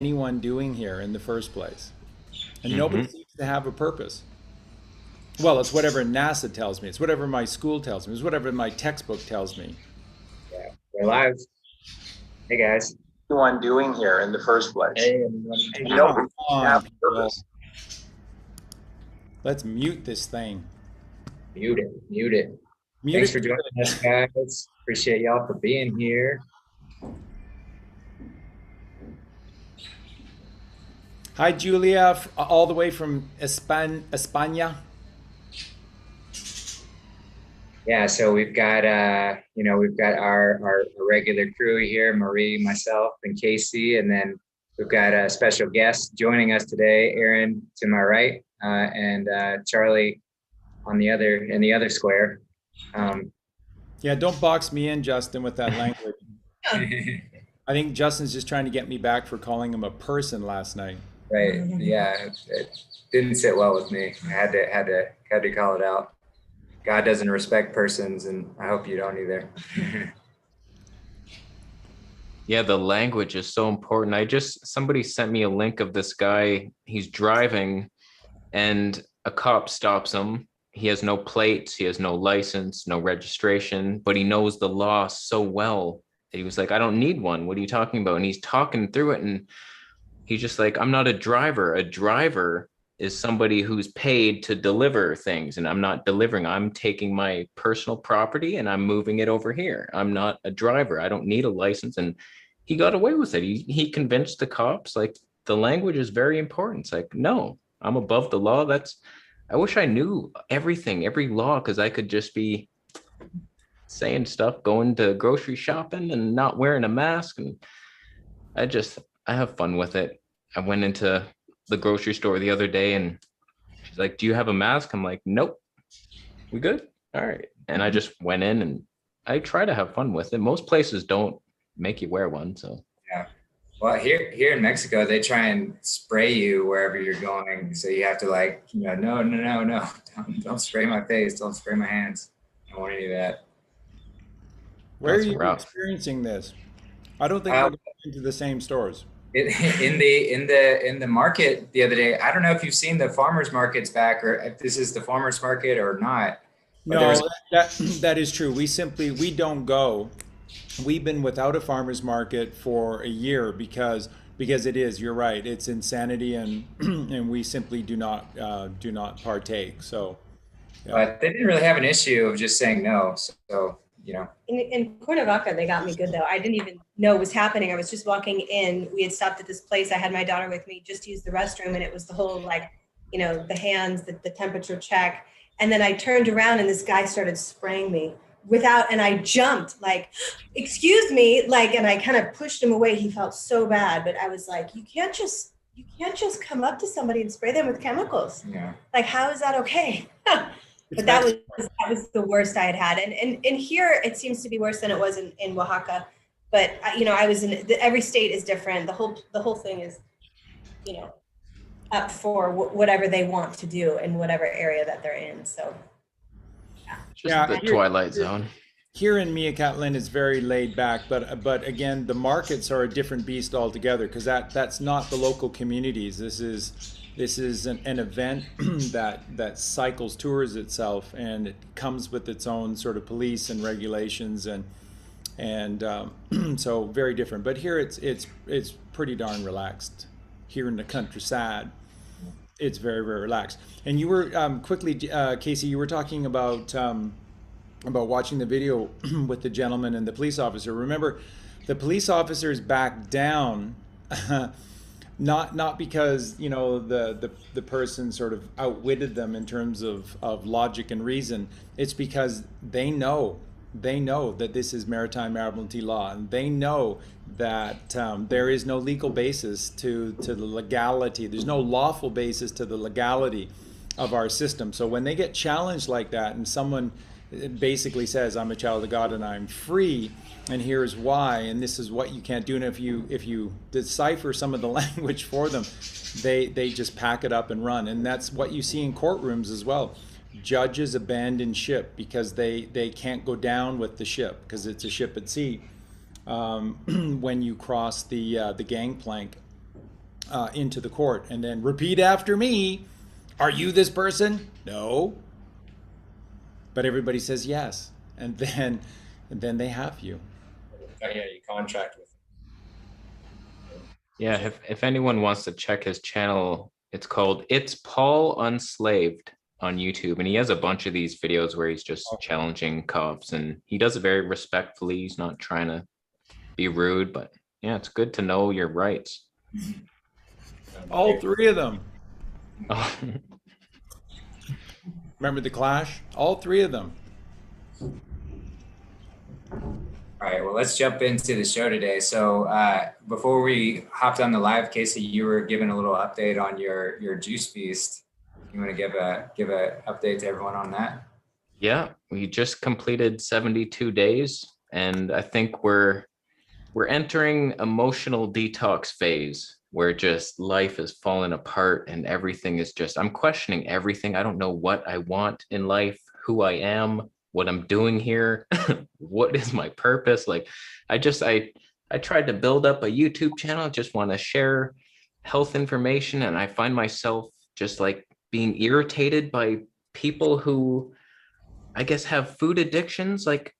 Anyone doing here in the first place? And nobody Hmm. seems to have a purpose. Well, it's whatever NASA tells me. It's whatever my school tells me. It's whatever my textbook tells me. Yeah, we're live. Hey guys. Anyone doing here in the first place? Hey everyone. Hey, And Joe. nobody seems to Yeah, have a purpose. Let's mute this thing. mute it. Mute it. Mute Thanks it. for joining us, guys. Appreciate y'all for being here. Hi, Julia, all the way from España. Yeah, so we've got we've got our regular crew here, Marie, myself, and Kasey, and then we've got a special guest joining us today, Aaron to my right, and Charlie on the other square. Um, Yeah, don't box me in, Justin, with that language. I think Justin's just trying to get me back for calling him a person last night. right. Yeah, it didn't sit well with me. I had to call it out. God doesn't respect persons, and I hope you don't either. Yeah, the language is so important. Somebody sent me a link of this guy. He's driving and a cop stops him. He has no plates, he has no license, no registration, but he knows the law so well that he was like, I don't need one. What are you talking about? And he's talking through it. And he's just like, I'm not a driver. A driver is somebody who's paid to deliver things, and I'm not delivering. I'm taking my personal property and I'm moving it over here. I'm not a driver. I don't need a license. And he got away with it. He convinced the cops, like, the language is very important. It's like, no, I'm above the law. I wish I knew everything, every law, because I could just be saying stuff, going to grocery shopping and not wearing a mask. And I have fun with it. I went into the grocery store the other day and she's like, do you have a mask? I'm like, nope. We good? All right. And I just went in and I try to have fun with it. Most places don't make you wear one. So Yeah. Well, here in Mexico, they try and spray you wherever you're going. So you have to no, don't spray my face, don't spray my hands. I don't want any of that. Where are that's you rough. experiencing this? I don't think we're Uh, going into the same stores. in the market the other day, I don't know if you've seen the farmers markets back or if this is the farmers market or not, but there was No, that that is true. We don't go. We've been without a farmers market for a year because it is. You're right. It's insanity, and and we simply do not partake. So yeah. but they didn't really have an issue of just saying no. So, In Cuernavaca, they got me good though. I didn't even know what was happening. I was just walking in. We had stopped at this place. I had my daughter with me just to use the restroom, and it was the whole the hands, the temperature check. And then I turned around and this guy started spraying me and I jumped like, excuse me, and I kind of pushed him away. He felt so bad, but I was like, you can't just come up to somebody and spray them with chemicals. yeah. Like, how is that okay? It's But that was Mexico. that was the worst I had had, and here it seems to be worse than it was in Oaxaca. But I was every state is different. The whole thing is, you know, up for whatever they want to do in whatever area that they're in. So Just Yeah, the Twilight Zone. here in Meerkat is very laid back, but again, the markets are a different beast altogether because that's not the local communities. This is an event that cycles tours itself, and it comes with its own sort of police and regulations, and so very different. But here it's pretty darn relaxed. Here in the countryside, it's very very relaxed. And you were quickly, Kasey, you were talking about watching the video with the gentleman and the police officer. Remember, the police officers backed down, not because the person sort of outwitted them in terms of logic and reason. It's because they know that this is maritime admiralty law, and they know that there is no legal basis to the legality. There's no lawful basis to the legality of our system. So when they get challenged like that, and someone basically says, "I'm a child of God and I'm free, and here's why, and this is what you can't do," and if you decipher some of the language for them, they just pack it up and run. And that's what you see in courtrooms as well. Judges abandon ship because they can't go down with the ship because it's a ship at sea when you cross the gangplank. into the court, and then repeat after me. Are you this person? No. But everybody says yes, and then they have you. Yeah, you contract with Yeah, if anyone wants to check his channel, it's called It's Paul Unslaved on YouTube. And he has a bunch of these videos where he's just challenging cops, and he does it very respectfully. He's not trying to be rude, but yeah, it's good to know your rights. All three of them. Oh, Remember the Clash? All three of them. All right, well, let's jump into the show today. So before we hopped on the live, Kasey, you were giving a little update on your juice feast. You want to give a update to everyone on that? yeah, we just completed 72 days, and I think we're entering emotional detox phase where just life is falling apart and everything is just, I'm questioning everything. I don't know what I want in life, who I am, what I'm doing here, what is my purpose. Like I tried to build up a YouTube channel, just want to share health information, and I find myself just like being irritated by people who I guess have food addictions. Like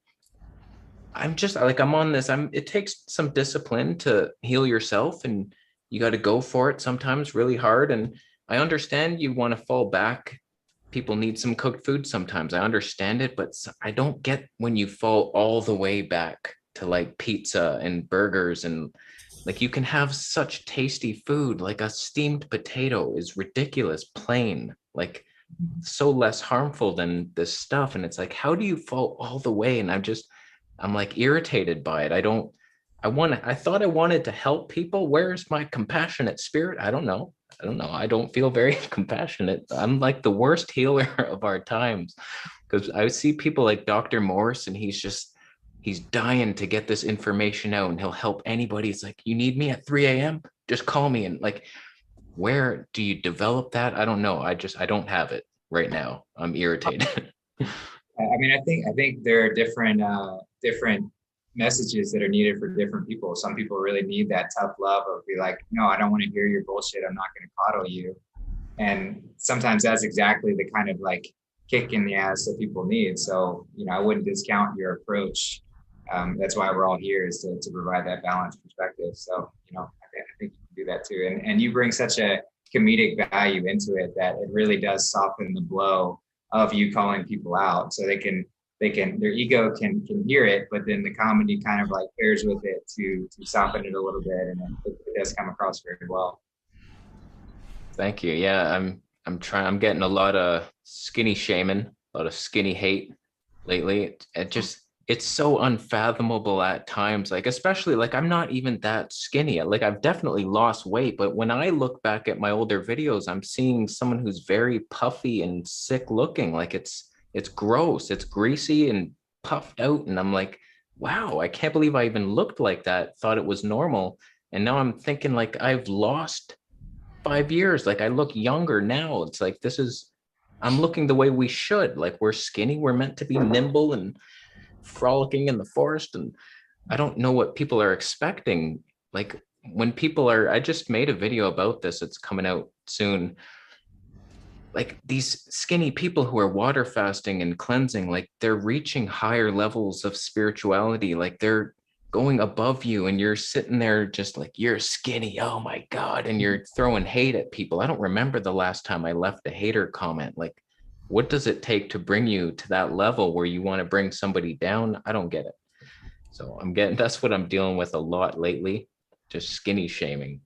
I'm just like, I'm on this. It takes some discipline to heal yourself, and you got to go for it sometimes really hard. And I understand you want to fall back. People need some cooked food sometimes. I understand it, but I don't get when you fall all the way back to like pizza and burgers, and like you can have such tasty food. Like a steamed potato is ridiculous, plain, like so less harmful than this stuff. And it's like, how do you fall all the way? And I'm like irritated by it. I thought I wanted to help people. Where's my compassionate spirit? I don't know. I don't feel very compassionate. I'm like the worst healer of our times, because I see people like Dr. Morse, and he's dying to get this information out, and he'll help anybody. It's like, you need me at 3 a.m. Just call me. And like, where do you develop that? I don't know. I don't have it right now. I'm irritated. I mean, I think there are different messages that are needed for different people. Some people really need that tough love of be like, no, I don't want to hear your bullshit. I'm not going to coddle you. And sometimes that's exactly the kind of like kick in the ass that people need. So, I wouldn't discount your approach. That's why we're all here, is to provide that balanced perspective. So, I think you can do that too. And you bring such a comedic value into it that it really does soften the blow of you calling people out, so their ego can hear it, but then the comedy kind of like pairs with it to soften it a little bit, and it does come across very well. Thank you. Yeah, I'm getting a lot of skinny shaming, a lot of skinny hate lately. It's so unfathomable at times. Like, especially like I'm not even that skinny. Like I've definitely lost weight, but when I look back at my older videos, I'm seeing someone who's very puffy and sick looking. Like it's gross. It's greasy and puffed out. And I'm like, wow, I can't believe I even looked like that. Thought it was normal. And now I'm thinking like I've lost 5 years. Like I look younger now. It's like, I'm looking the way we should. Like we're skinny. We're meant to be nimble and frolicking in the forest. And I don't know what people are expecting. Like when I just made a video about this. It's coming out soon. Like these skinny people who are water fasting and cleansing, like they're reaching higher levels of spirituality. Like they're going above you, and you're sitting there just like, you're skinny. Oh my God. And you're throwing hate at people. I don't remember the last time I left a hater comment. Like, what does it take to bring you to that level where you want to bring somebody down? I don't get it. So that's what I'm dealing with a lot lately. Just skinny shaming.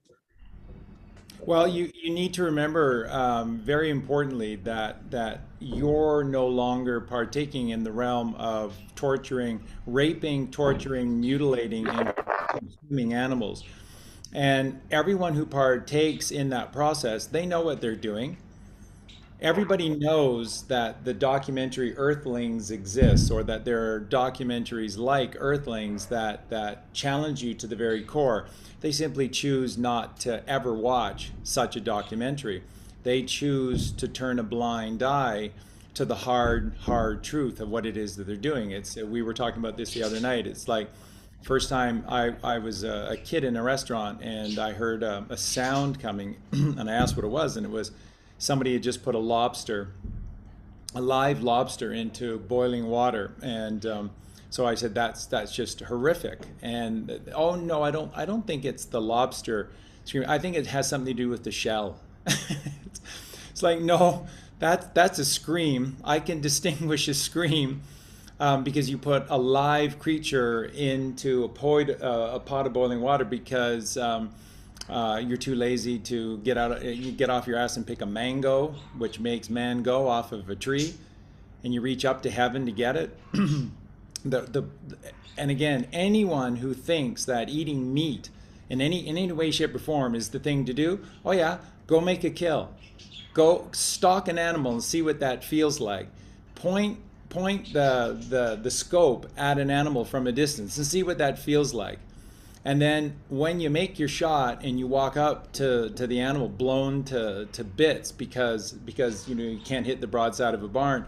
Well, you need to remember, very importantly, that you're no longer partaking in the realm of raping, torturing, mutilating, and consuming animals. And everyone who partakes in that process, they know what they're doing. Everybody knows that the documentary Earthlings exists, or that there are documentaries like Earthlings that challenge you to the very core. They simply choose not to ever watch such a documentary. They choose to turn a blind eye to the hard truth of what it is that they're doing. We were talking about this the other night. It's like First time I was a kid in a restaurant and I heard a sound coming and I asked what it was, and it was somebody had just put a live lobster into boiling water, and so I said that's just horrific. And oh no, I don't think it's the lobster screaming. I think it has something to do with the shell. It's like, no, that's a scream. I can distinguish a scream because you put a live creature into a pot of boiling water because you're too lazy to you get off your ass and pick a mango, which makes man go off of a tree, and you reach up to heaven to get it. And again, anyone who thinks that eating meat in any way, shape, or form is the thing to do, oh yeah, go make a kill. Go stalk an animal and see what that feels like. Point the scope at an animal from a distance and see what that feels like. And then when you make your shot and you walk up to the animal blown to bits because you can't hit the broadside of a barn,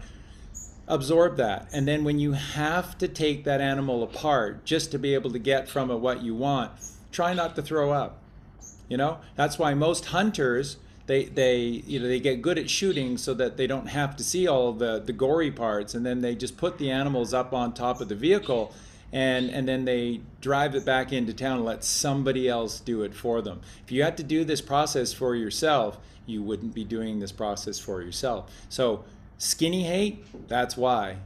absorb that. And then when you have to take that animal apart just to be able to get from it what you want, try not to throw up. That's why most hunters, they get good at shooting so that they don't have to see all the gory parts, and then they just put the animals up on top of the vehicle, and then they drive it back into town and let somebody else do it for them. If you had to do this process for yourself, you wouldn't be doing this process for yourself. So skinny hate, that's why.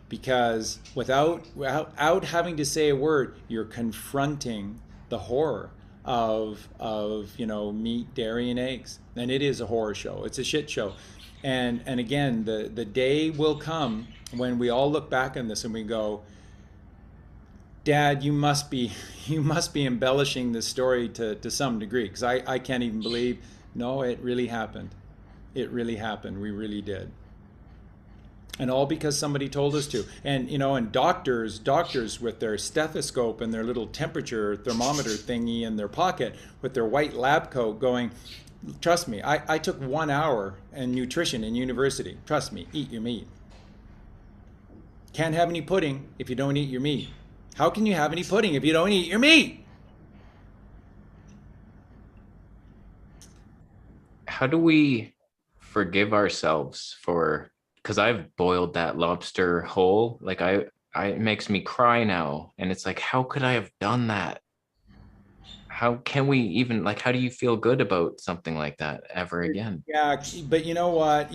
Because without having to say a word, you're confronting the horror of meat, dairy, and eggs. And it is a horror show. It's a shit show. And again, the day will come when we all look back on this and we go, Dad, you must be embellishing this story to some degree, because I can't even believe. No, it really happened. It really happened. We really did. And all because somebody told us to. And doctors with their stethoscope and their little temperature thermometer thingy in their pocket with their white lab coat going, trust me, I took 1 hour in nutrition in university. Trust me, eat your meat. Can't have any pudding if you don't eat your meat. How can you have any pudding if you don't eat your meat? How do we forgive ourselves for, because I've boiled that lobster whole, like it makes me cry now. And it's like, how could I have done that? How can we even, how do you feel good about something like that ever again? Yeah, but you know what?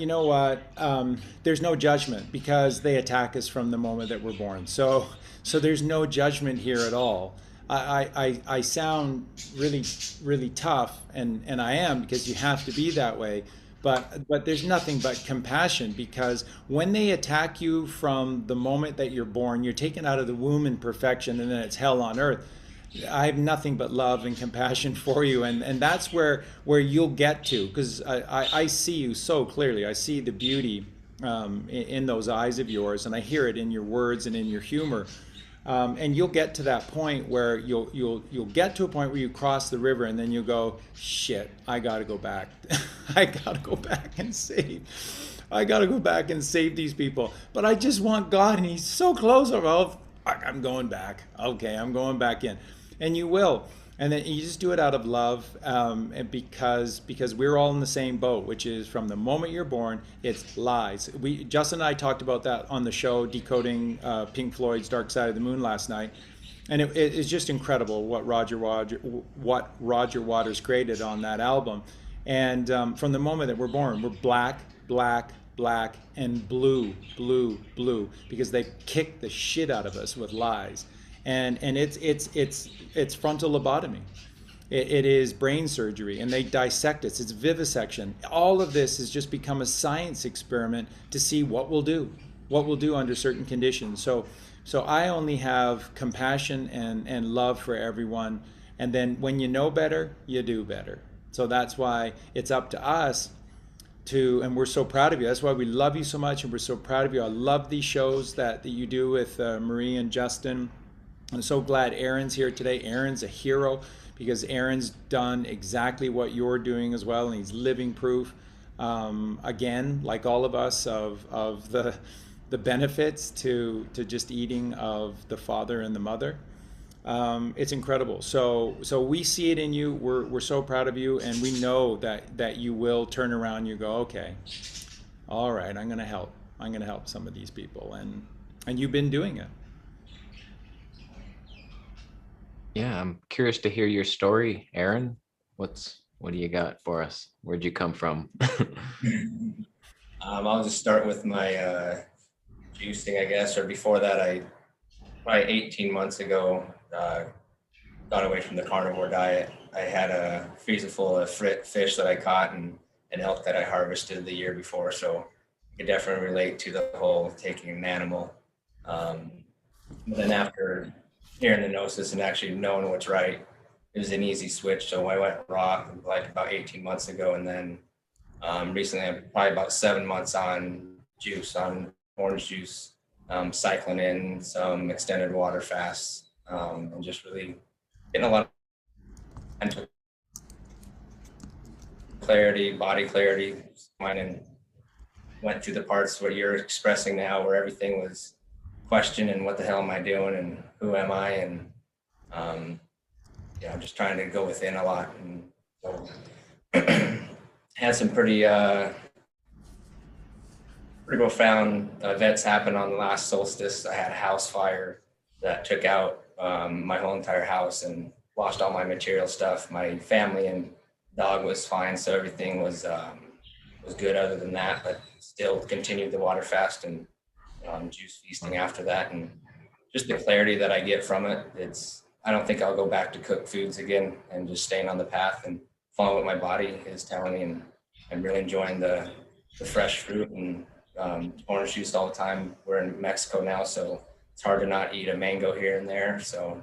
There's no judgment because they attack us from the moment that we're born. So there's no judgment here at all. I sound really, really tough, and I am, because you have to be that way. But there's nothing but compassion, because when they attack you from the moment that you're born, you're taken out of the womb in perfection, and then it's hell on earth. I have nothing but love and compassion for you, and that's where you'll get to, because I see you so clearly. I see the beauty in those eyes of yours, and I hear it in your words and in your humor. And you'll get to that point where you'll get to a point where you cross the river, and then you go, shit, I gotta go back. I gotta go back and save these people. But I just want God, and He's so close. I'm going back. Okay, I'm going back in. And you will. And then you just do it out of love, and because we're all in the same boat, which is from the moment you're born, it's lies. Justin and I talked about that on the show, Decoding Pink Floyd's Dark Side of the Moon last night, and it is just incredible what Roger Waters created on that album. And from the moment that we're born, we're black, and blue, because they kick the shit out of us with lies. And it's frontal lobotomy. It is brain surgery, and they dissect us. It's vivisection. All of this has just become a science experiment to see what we'll do under certain conditions. So I only have compassion and love for everyone. And then when you know better, you do better. So that's why it's up to us and we're so proud of you. That's why we love you so much, and we're so proud of you. I love these shows that you do with Marie and Justin. I'm so glad Aaron's here today. Aaron's a hero, because Aaron's done exactly what you're doing as well, and he's living proof, again, like all of us, of the benefits to just eating of the father and the mother. It's incredible. So we see it in you. We're so proud of you, and we know that you will turn around. You go, okay, all right, I'm going to help. I'm going to help some of these people, and you've been doing it. Yeah, I'm curious to hear your story, Aaron. What do you got for us? Where'd you come from? I'll just start with my juicing, I guess, or before that, I probably 18 months ago got away from the carnivore diet. I had a freezer full of fish that I caught and elk that I harvested the year before, so I could definitely relate to the whole taking an animal. But then after hearing the gnosis and actually knowing what's right, it was an easy switch. So I went raw like about 18 months ago, and then recently I'm probably about 7 months on orange juice, cycling in some extended water fasts, and just really getting a lot of mental clarity, body clarity. And went through the parts what you're expressing now, where everything was questioned and what the hell am I doing and who am I, and I'm just trying to go within a lot, and so had some pretty profound events happen on the last solstice. I had a house fire that took out my whole entire house and lost all my material stuff. My family and dog was fine, so everything was good other than that, but still continued the water fast and juice feasting after that. And just the clarity that I get from it, I don't think I'll go back to cooked foods again, and just staying on the path and following what my body is telling me. And I'm really enjoying the fresh fruit and orange juice all the time. We're in Mexico now, so it's hard to not eat a mango here and there. So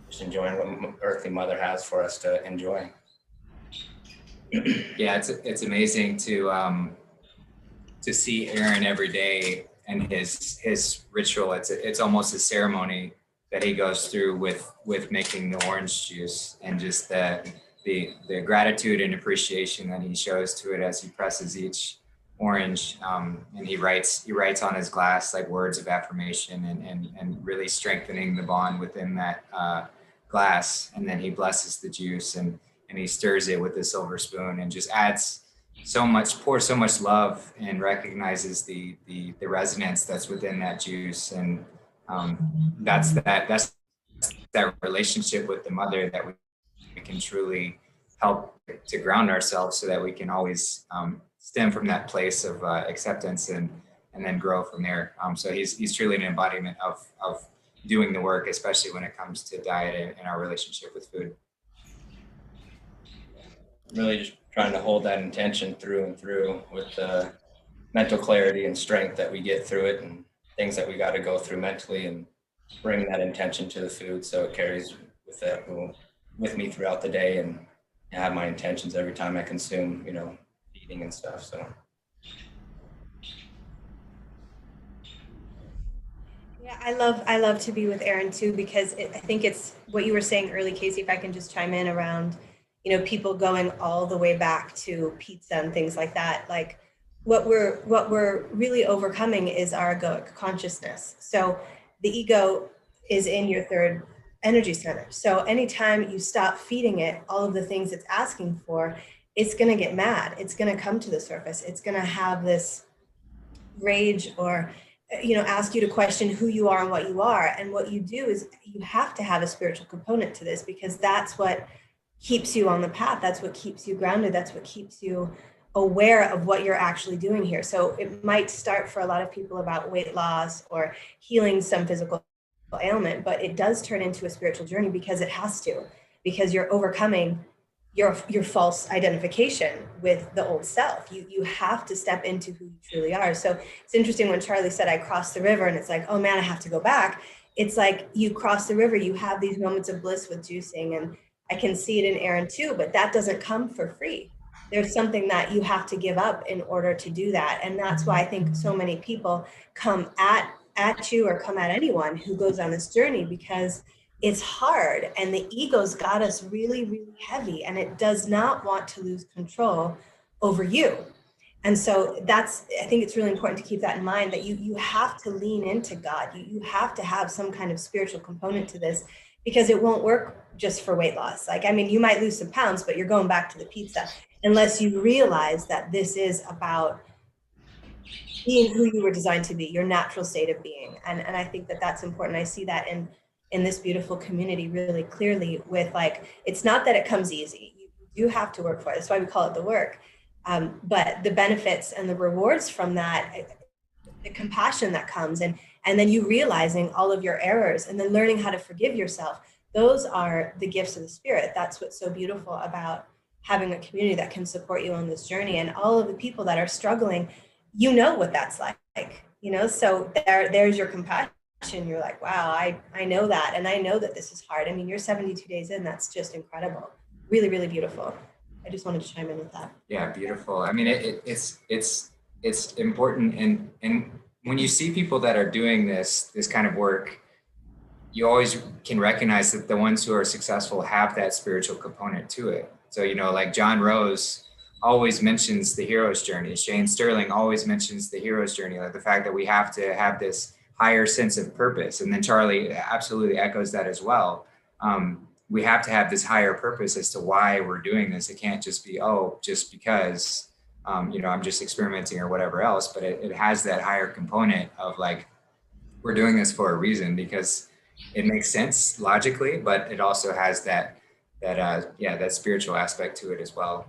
just enjoying what Earthly Mother has for us to enjoy. Yeah, it's amazing to see Aaron every day and his ritual. It's almost a ceremony that he goes through with making the orange juice, and just the gratitude and appreciation that he shows to it as he presses each orange, and he writes on his glass like words of affirmation and really strengthening the bond within that glass. And then he blesses the juice and he stirs it with a silver spoon and just pours so much love, and recognizes the resonance that's within that juice. And that's that relationship with the mother that we can truly help to ground ourselves, so that we can always stem from that place of acceptance and then grow from there. So he's truly an embodiment of doing the work, especially when it comes to diet and our relationship with food. Really just trying to hold that intention through and through, with the mental clarity and strength that we get through it, and things that we got to go through mentally, and bring that intention to the food so it carries with me throughout the day, and have my intentions every time I consume, eating and stuff. So Yeah, I love to be with Aaron too, because I think it's what you were saying early, Kasey, if I can just chime in around, people going all the way back to pizza and things like that. Like what we're really overcoming is our egoic consciousness. So the ego is in your third energy center. So anytime you stop feeding it all of the things it's asking for, it's going to get mad. It's going to come to the surface. It's going to have this rage, or ask you to question who you are and what you are. And what you do is you have to have a spiritual component to this, because that's what keeps you on the path. That's what keeps you grounded. That's what keeps you aware of what you're actually doing here. So it might start for a lot of people about weight loss or healing some physical ailment, but it does turn into a spiritual journey, because it has to, because you're overcoming your false identification with the old self. You have to step into who you truly are. So it's interesting when Charlie said, I crossed the river, and it's like, oh man, I have to go back. It's like you cross the river, you have these moments of bliss with juicing, and I can see it in Aaron too, but that doesn't come for free. There's something that you have to give up in order to do that. And that's why I think so many people come at you or come at anyone who goes on this journey, because it's hard, and the ego's got us really, really heavy, and it does not want to lose control over you. And so I think it's really important to keep that in mind, that you have to lean into God. You have to have some kind of spiritual component to this, because it won't work just for weight loss. Like, I mean, you might lose some pounds, but you're going back to the pizza unless you realize that this is about being who you were designed to be, your natural state of being. And I think that that's important. I see that in this beautiful community really clearly with, like, it's not that it comes easy. You do have to work for it. That's why we call it the work. But the benefits and the rewards from that, the compassion that comes, and then you realizing all of your errors and then learning how to forgive yourself, those are the gifts of the Spirit. That's what's so beautiful about having a community that can support you on this journey. And all of the people that are struggling, you know what that's like, you know, so there's your compassion. You're like, wow, I know that. And I know that this is hard. I mean, you're 72 days in, that's just incredible. Really, really beautiful. I just wanted to chime in with that. Yeah, beautiful. I mean, it's important. And when you see people that are doing this kind of work, you always can recognize that the ones who are successful have that spiritual component to it. So, you know, like John Rose always mentions the hero's journey. Shane Sterling always mentions the hero's journey, like the fact that we have to have this higher sense of purpose. And then Charlie absolutely echoes that as well. We have to have this higher purpose as to why we're doing this. It can't just be, just because, you know, I'm just experimenting or whatever else, but it has that higher component of, like, we're doing this for a reason, because it makes sense logically, but it also has that spiritual aspect to it as well.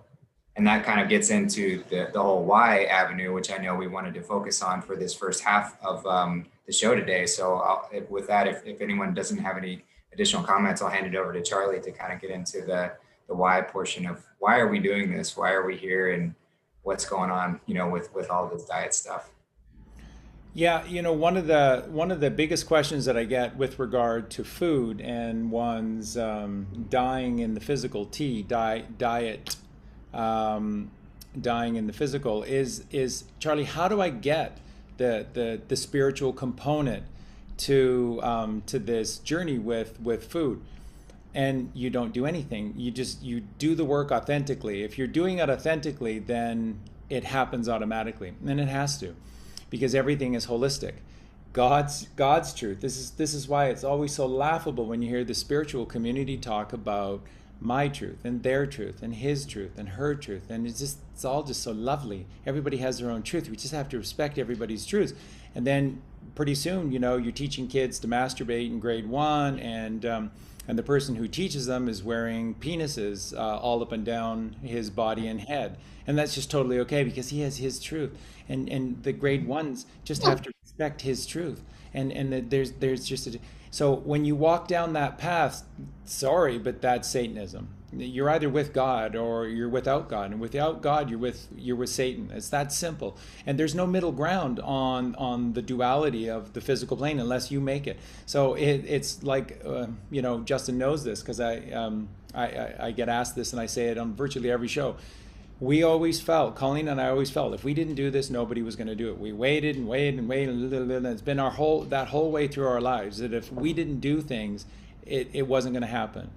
And that kind of gets into the whole why avenue, which I know we wanted to focus on for this first half of the show today. So with that, if anyone doesn't have any additional comments, I'll hand it over to Charlie to kind of get into the why portion of why are we doing this? Why are we here? And what's going on, you know, with all this diet stuff. Yeah, you know, one of the biggest questions that I get with regard to food and one's dying in the physical diet, dying in the physical is Charlie, how do I get the spiritual component to this journey with food? And you don't do anything. You do the work authentically. If you're doing it authentically, then it happens automatically, and it has to, because everything is holistic. God's truth. This is why it's always so laughable when you hear the spiritual community talk about my truth and their truth and his truth and her truth, and it's all just so lovely. Everybody has their own truth. We just have to respect everybody's truth. And then pretty soon, you know, you're teaching kids to masturbate in grade 1, and the person who teaches them is wearing penises all up and down his body and head. And that's just totally okay, because he has his truth. And the grade 1s just have to respect his truth. And there's just so when you walk down that path, sorry, but that's Satanism. You're either with God or you're without God. And without God, you're with Satan. It's that simple. And there's no middle ground on the duality of the physical plane unless you make it. So it's like, you know, Justin knows this, because I get asked this, and I say it on virtually every show. We always felt, Colleen and I always felt, if we didn't do this, nobody was going to do it. We waited and waited and waited, and it's been that whole way through our lives, that if we didn't do things, it wasn't going to happen.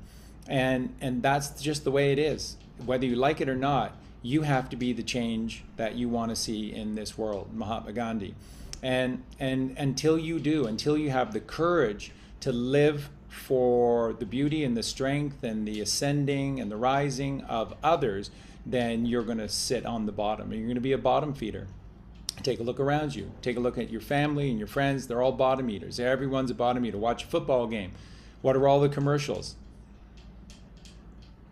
And that's just the way it is. Whether you like it or not, you have to be the change that you want to see in this world, Mahatma Gandhi. And until you do, until you have the courage to live for the beauty and the strength and the ascending and the rising of others, then you're going to sit on the bottom, and you're going to be a bottom feeder. Take a look around you. Take a look at your family and your friends. They're all bottom eaters. Everyone's a bottom eater. Watch a football game. What are all the commercials?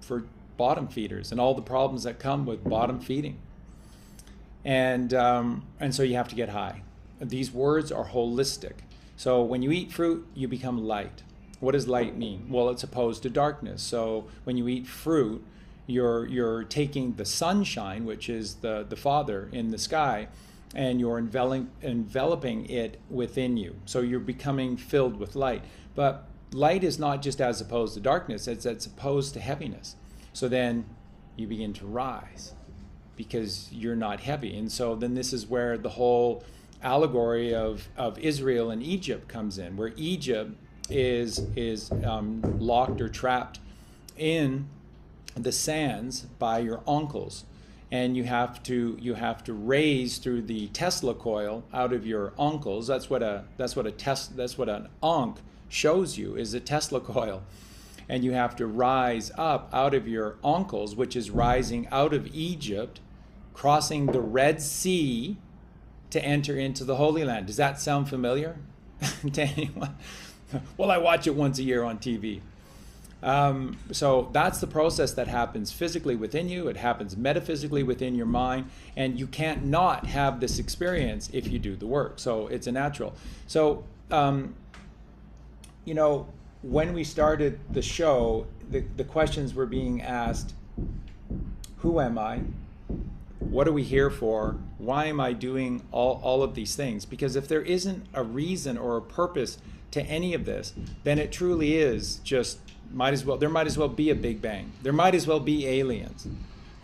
For bottom feeders and all the problems that come with bottom feeding. And so you have to get high. These words are holistic. So when you eat fruit, you become light. What does light mean? Well, it's opposed to darkness. So when you eat fruit, you're taking the sunshine, which is the Father in the sky, and you're enveloping it within you. So you're becoming filled with light. But light is not just as opposed to darkness, it's opposed to heaviness. So then you begin to rise because you're not heavy. And so then this is where the whole allegory of Israel and Egypt comes in, where Egypt is locked or trapped in the sands by your uncles, and you have to raise through the Tesla coil out of your uncles. That's what an ankh shows you is a Tesla coil. And you have to rise up out of your uncles, which is rising out of Egypt, crossing the Red Sea to enter into the Holy Land. Does that sound familiar to anyone? Well, I watch it once a year on TV. So that's the process that happens physically within you. It happens metaphysically within your mind. And you can't not have this experience if you do the work. So it's a natural. So, you know, when we started the show, the questions were being asked: who am I? What are we here for? Why am I doing all of these things? Because if there isn't a reason or a purpose to any of this, then it truly is just there might as well be a Big Bang. There might as well be aliens.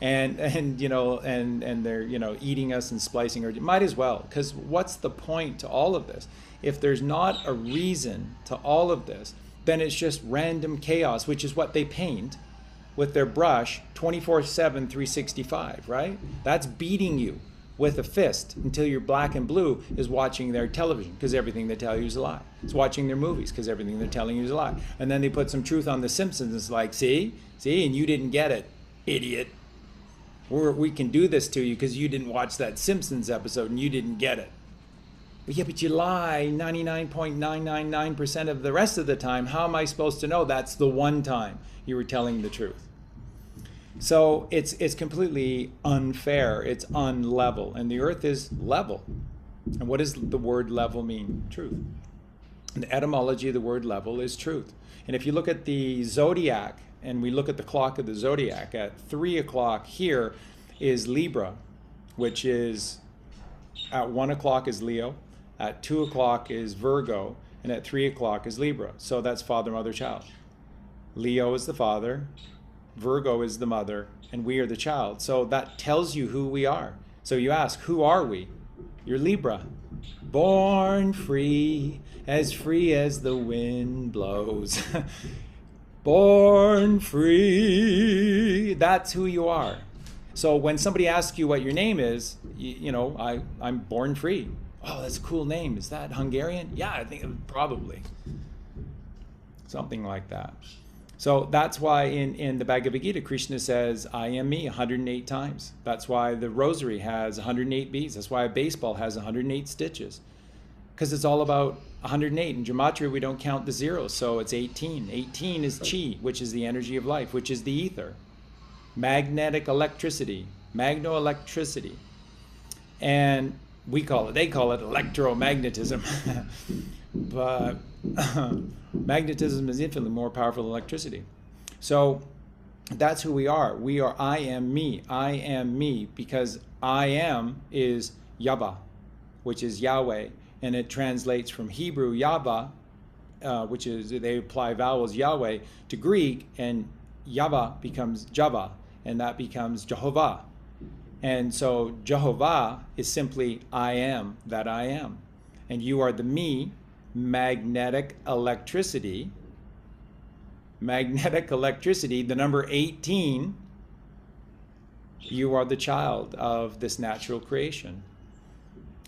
And you know, and they're, you know, eating us and splicing, or might as well, because what's the point to all of this? If there's not a reason to all of this, then it's just random chaos, which is what they paint with their brush 24/7, 365, right? That's beating you with a fist until you're black and blue, is watching their television, because everything they tell you is a lie. It's watching their movies, because everything they're telling you is a lie. And then they put some truth on The Simpsons. It's like, see, and you didn't get it, idiot. We can do this to you because you didn't watch that Simpsons episode and you didn't get it. Yeah, but you lie 99.999% of the rest of the time. How am I supposed to know that's the one time you were telling the truth? So it's completely unfair. It's unlevel. And the earth is level. And what does the word level mean? Truth. And the etymology of the word level is truth. And if you look at the zodiac, and we look at the clock of the zodiac, at 3 o'clock here is Libra, which is at 1 o'clock is Leo. At 2 o'clock is Virgo, and at 3 o'clock is Libra. So that's father, mother, child. Leo is the father, Virgo is the mother, and we are the child. So that tells you who we are. So you ask, who are we? You're Libra. Born free as the wind blows. Born free. That's who you are. So when somebody asks you what your name is, you know, I'm born free. Oh, that's a cool name. Is that Hungarian? Yeah, I think probably. Something like that. So that's why in the Bhagavad Gita, Krishna says, I am me 108 times. That's why the rosary has 108 beads. That's why a baseball has 108 stitches. Because it's all about 108. In Gematria, we don't count the zeros, so it's 18. 18 is chi, which is the energy of life, which is the ether. Magnetic electricity, magnoelectricity. And they call it electromagnetism. But magnetism is infinitely more powerful than electricity. So that's who we are. We are I am me, because I am is Yahweh, which is Yahweh. And it translates from Hebrew Yahweh, which is, they apply vowels Yahweh, to Greek, and Yahweh becomes Java, and that becomes Jehovah. And so Jehovah is simply I am that I am. And you are the me, magnetic electricity, the number 18. You are the child of this natural creation.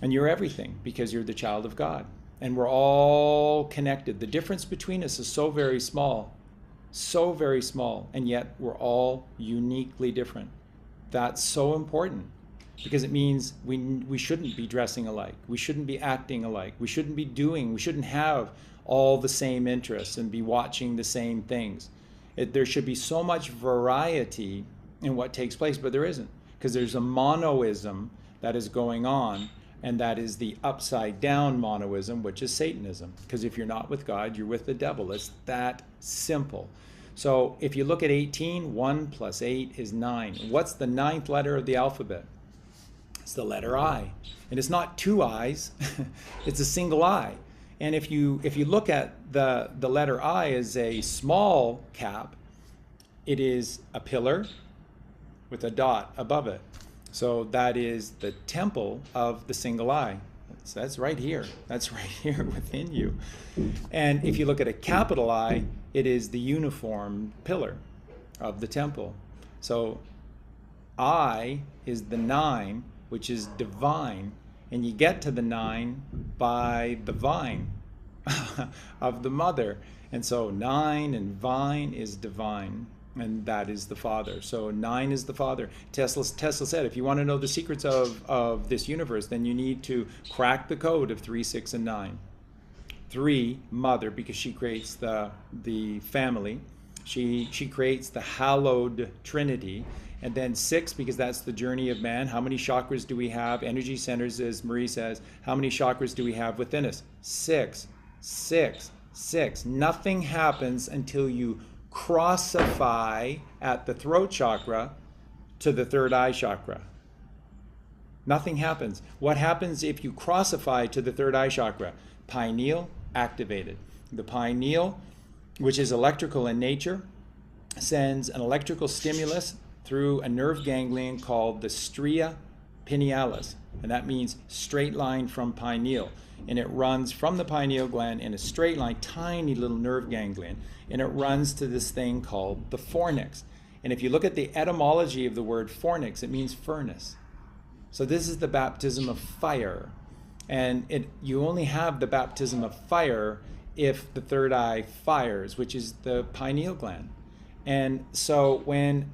And you're everything because you're the child of God. And we're all connected. The difference between us is so very small, and yet we're all uniquely different. That's so important because it means we shouldn't be dressing alike. We shouldn't be acting alike. We shouldn't have all the same interests and be watching the same things. There should be so much variety in what takes place, but there isn't, because there's a monoism that is going on. And that is the upside down monoism, which is Satanism. Because if you're not with God, you're with the devil. It's that simple. So if you look at 18, 1 plus 8 is 9. What's the 9th letter of the alphabet? It's the letter I. And it's not two I's, it's a single I. And if you look at the letter I as a small cap, it is a pillar with a dot above it. So that is the temple of the single eye. That's right here. That's right here within you. And if you look at a capital I, it is the uniform pillar of the temple. So I is the 9, which is divine. And you get to the 9 by the vine. of the mother. And so 9 and vine is divine, and that is the Father. So 9 is the Father. Tesla said, if you want to know the secrets of this universe, then you need to crack the code of 3, 6, and 9. 3, mother, because she creates the family. She creates the hallowed Trinity. And then 6, because that's the journey of man. How many chakras do we have? Energy centers, as Marie says. How many chakras do we have within us? 6, 6, 6. Nothing happens until you crossify at the throat chakra to the third eye chakra. Nothing happens. What happens if you crossify to the third eye chakra? Pineal activated. The pineal, which is electrical in nature, sends an electrical stimulus through a nerve ganglion called the stria pinealis, and that means straight line from pineal. And it runs from the pineal gland in a straight line, tiny little nerve ganglion, and it runs to this thing called the fornix. And if you look at the etymology of the word fornix, it means furnace. So this is the baptism of fire. And you only have the baptism of fire if the third eye fires, which is the pineal gland. And so when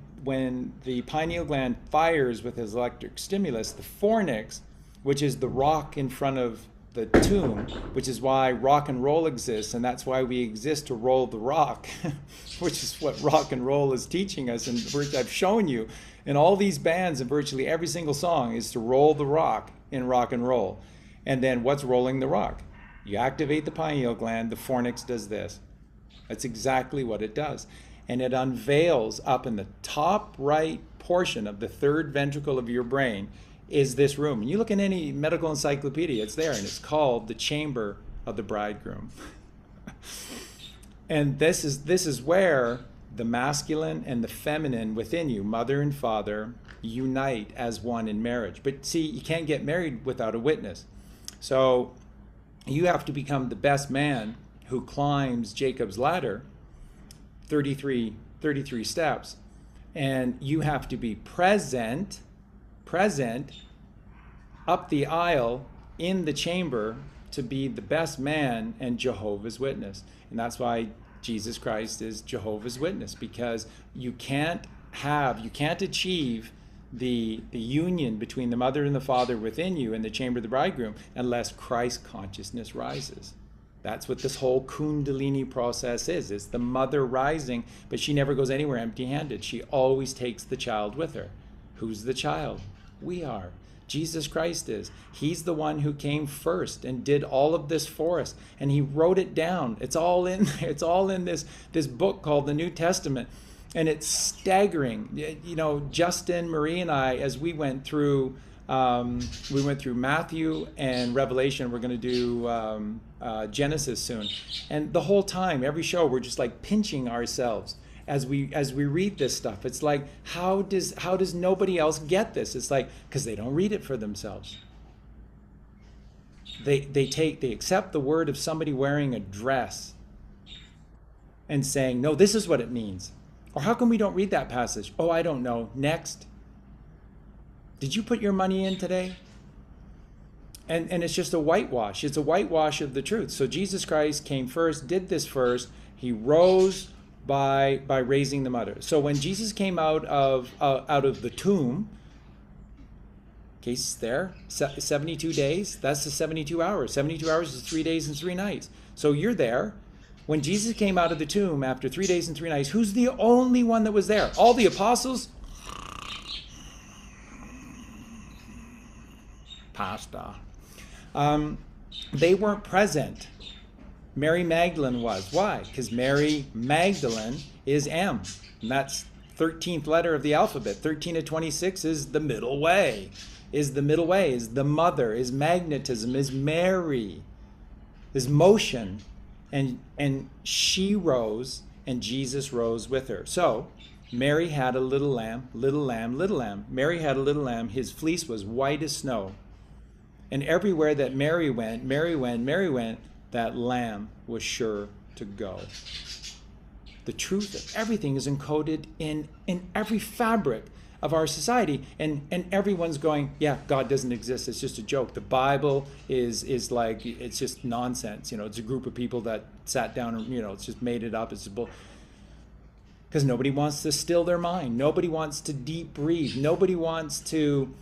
the pineal gland fires with his electric stimulus, the fornix, which is the rock in front of the tomb, which is why rock and roll exists, and that's why we exist, to roll the rock, which is what rock and roll is teaching us. And I've shown you in all these bands, and virtually every single song is to roll the rock in rock and roll. And then what's rolling the rock? You activate the pineal gland, the fornix does this. That's exactly what it does. And it unveils up in the top right portion of the third ventricle of your brain is this room. And you look in any medical encyclopedia, it's there, and it's called the chamber of the bridegroom. And this is where the masculine and the feminine within you, mother and father, unite as one in marriage. But see, you can't get married without a witness. So you have to become the best man who climbs Jacob's ladder, 33 steps, and you have to be present up the aisle in the chamber to be the best man and Jehovah's Witness. And that's why Jesus Christ is Jehovah's Witness, because you can't achieve the union between the mother and the father within you in the chamber of the bridegroom unless Christ consciousness rises. That's what this whole Kundalini process is. It's the mother rising, but she never goes anywhere empty-handed. She always takes the child with her. Who's the child? We are. Jesus Christ is. He's the one who came first and did all of this for us. And he wrote it down. It's all in there. It's all in this book called the New Testament. And it's staggering. You know, Justin, Marie, and I, as we went through Matthew and Revelation. We're going to do Genesis soon. And the whole time, every show, we're just like pinching ourselves as we read this stuff. It's like, how does nobody else get this? It's like, because they don't read it for themselves. They accept the word of somebody wearing a dress and saying, no, this is what it means. Or how come we don't read that passage? Oh, I don't know. Next. Did you put your money in today? And it's just a whitewash. It's a whitewash of the truth. So Jesus Christ came first, did this first. He rose by raising the mother. So when Jesus came out of the tomb, Kasey's there, 72 days, that's the 72 hours. 72 hours is 3 days and 3 nights. So you're there. When Jesus came out of the tomb after 3 days and 3 nights, who's the only one that was there? All the apostles? Pasta. They weren't present. Mary Magdalene was. Why? Because Mary Magdalene is M. And that's 13th letter of the alphabet. 13 to 26 is the middle way. Is the mother, is magnetism, is Mary, is motion. And she rose, and Jesus rose with her. So Mary had a little lamb, little lamb, little lamb. Mary had a little lamb. His fleece was white as snow. And everywhere that Mary went, that lamb was sure to go. The truth of everything is encoded in every fabric of our society, and everyone's going, yeah, God doesn't exist, it's just a joke. The Bible is like, it's just nonsense. It's a group of people that sat down and, it's just made it up. It's because nobody wants to still their mind. Nobody wants to deep breathe. Nobody wants to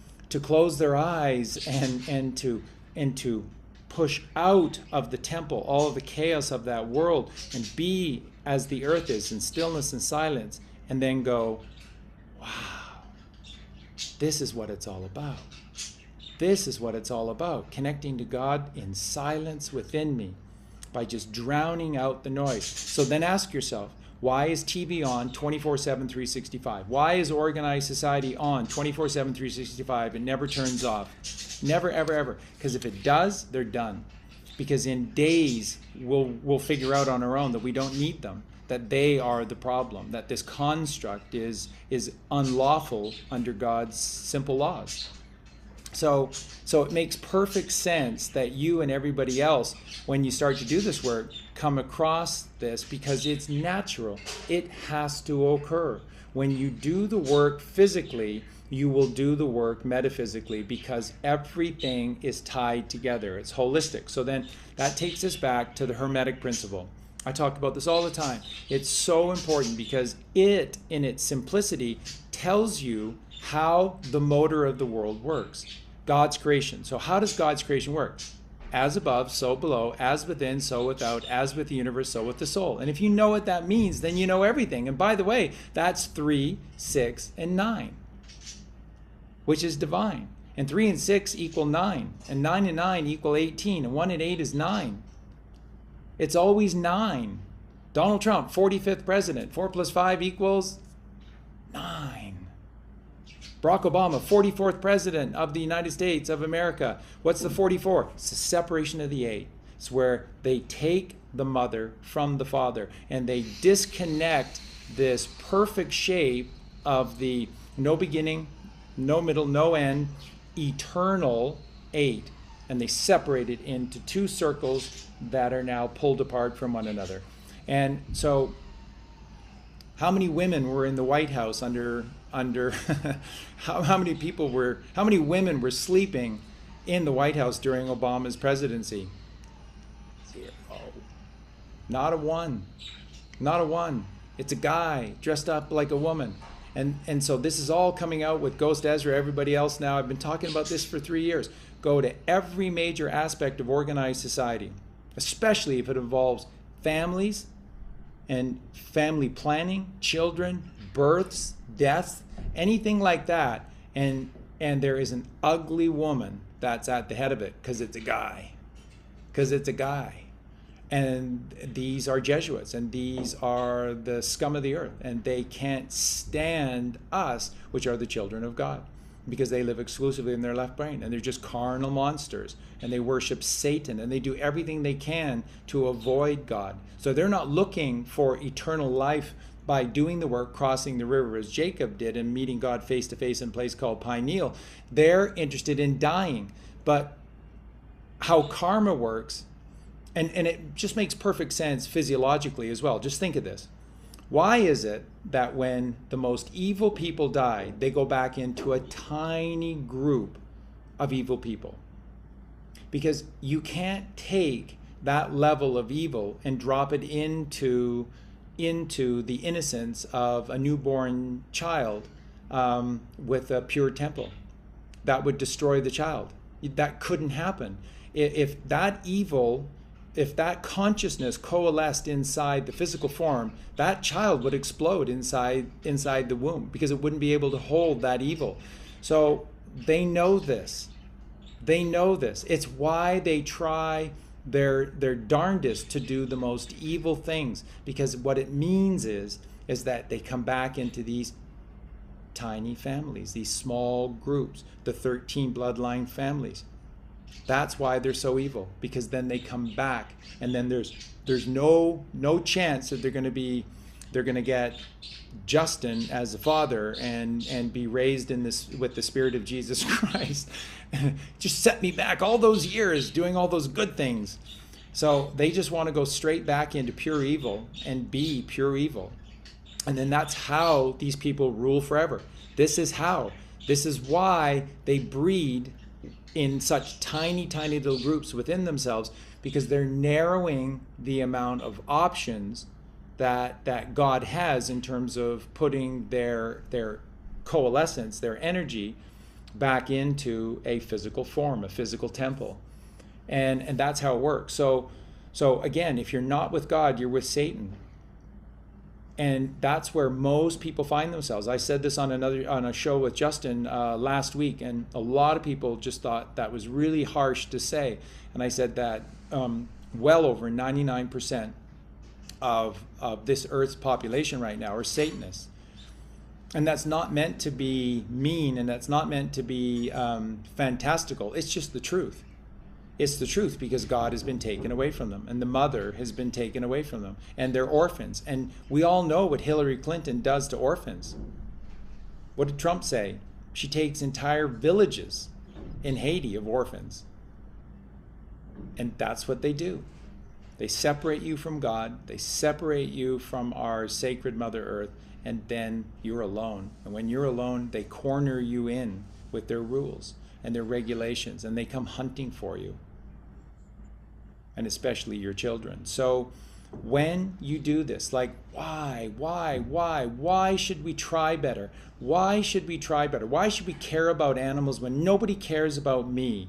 close their eyes and to push out of the temple all of the chaos of that world and be as the earth is, in stillness and silence, and then go, wow, this is what it's all about. This is what it's all about, connecting to God in silence within me by just drowning out the noise. So then ask yourself, why is TV on 24/7, 365? Why is organized society on 24/7, 365? It never turns off. Never, ever, ever. Because if it does, they're done. Because in days, we'll figure out on our own that we don't need them, that they are the problem, that this construct is unlawful under God's simple laws. So it makes perfect sense that you and everybody else, when you start to do this work, come across this, because it's natural. It has to occur. When you do the work physically, you will do the work metaphysically, because everything is tied together. It's holistic. So then that takes us back to the Hermetic principle. I talk about this all the time. It's so important because it, in its simplicity, tells you how the motor of the world works. God's creation. So how does God's creation work? As above, so below, as within, so without, as with the universe, so with the soul. And if you know what that means, then you know everything. And by the way, that's 3, 6, and 9. Which is divine. And 3 and 6 equal 9. And 9 and 9 equal 18. And 1 and 8 is 9. It's always 9. Donald Trump, 45th president. 4 plus 5 equals 9. Barack Obama, 44th president of the United States of America. What's the 44? It's the separation of the 8. It's where they take the mother from the father and they disconnect this perfect shape of the no beginning, no middle, no end, eternal 8. And they separate it into 2 circles that are now pulled apart from one another. And so how many women were in the White House under how many women were sleeping in the White House during Obama's presidency? 0. Not a one. Not a one. It's a guy dressed up like a woman. And so this is all coming out with Ghost Ezra, everybody else now. I've been talking about this for 3 years. Go to every major aspect of organized society, especially if it involves families and family planning, children, births, deaths, anything like that. And there is an ugly woman that's at the head of it because it's a guy. Because it's a guy. And these are Jesuits, and these are the scum of the earth, and they can't stand us, which are the children of God, because they live exclusively in their left brain, and they're just carnal monsters, and they worship Satan, and they do everything they can to avoid God. So they're not looking for eternal life by doing the work, crossing the river as Jacob did and meeting God face to face in a place called Pineal. They're interested in dying. But how karma works, and it just makes perfect sense physiologically as well. Just think of this. Why is it that when the most evil people die, they go back into a tiny group of evil people? Because you can't take that level of evil and drop it into the innocence of a newborn child with a pure temple. That would destroy the child. That couldn't happen. If that evil, if that consciousness coalesced inside the physical form, that child would explode inside the womb because it wouldn't be able to hold that evil. So they know this. They know this. It's why they try their darndest to do the most evil things, because what it means is that they come back into these tiny families, these small groups, the 13 bloodline families. That's why they're so evil, because then they come back, and then there's no chance that they're going to get Justin as a father and be raised in this with the spirit of Jesus Christ. Just set me back all those years doing all those good things. So they just want to go straight back into pure evil and be pure evil. And then that's how these people rule forever. This is how. This is why they breed in such tiny, tiny little groups within themselves, because they're narrowing the amount of options that God has in terms of putting their coalescence, their energy, back into a physical form, a physical temple. And that's how it works. So again, if you're not with God, you're with Satan. And that's where most people find themselves. I said this on a show with Justin last week, and a lot of people just thought that was really harsh to say. And I said that well over 99% of this Earth's population right now are Satanists. And that's not meant to be mean, and that's not meant to be fantastical. It's just the truth. It's the truth, because God has been taken away from them, and the mother has been taken away from them, and they're orphans. And we all know what Hillary Clinton does to orphans. What did Trump say? She takes entire villages in Haiti of orphans. And that's what they do. They separate you from God. They separate you from our sacred Mother Earth, and then you're alone. And when you're alone, they corner you in with their rules and their regulations, and they come hunting for you, and especially your children. So when you do this, like, why should we try better? Why should we try better? Why should we care about animals when nobody cares about me?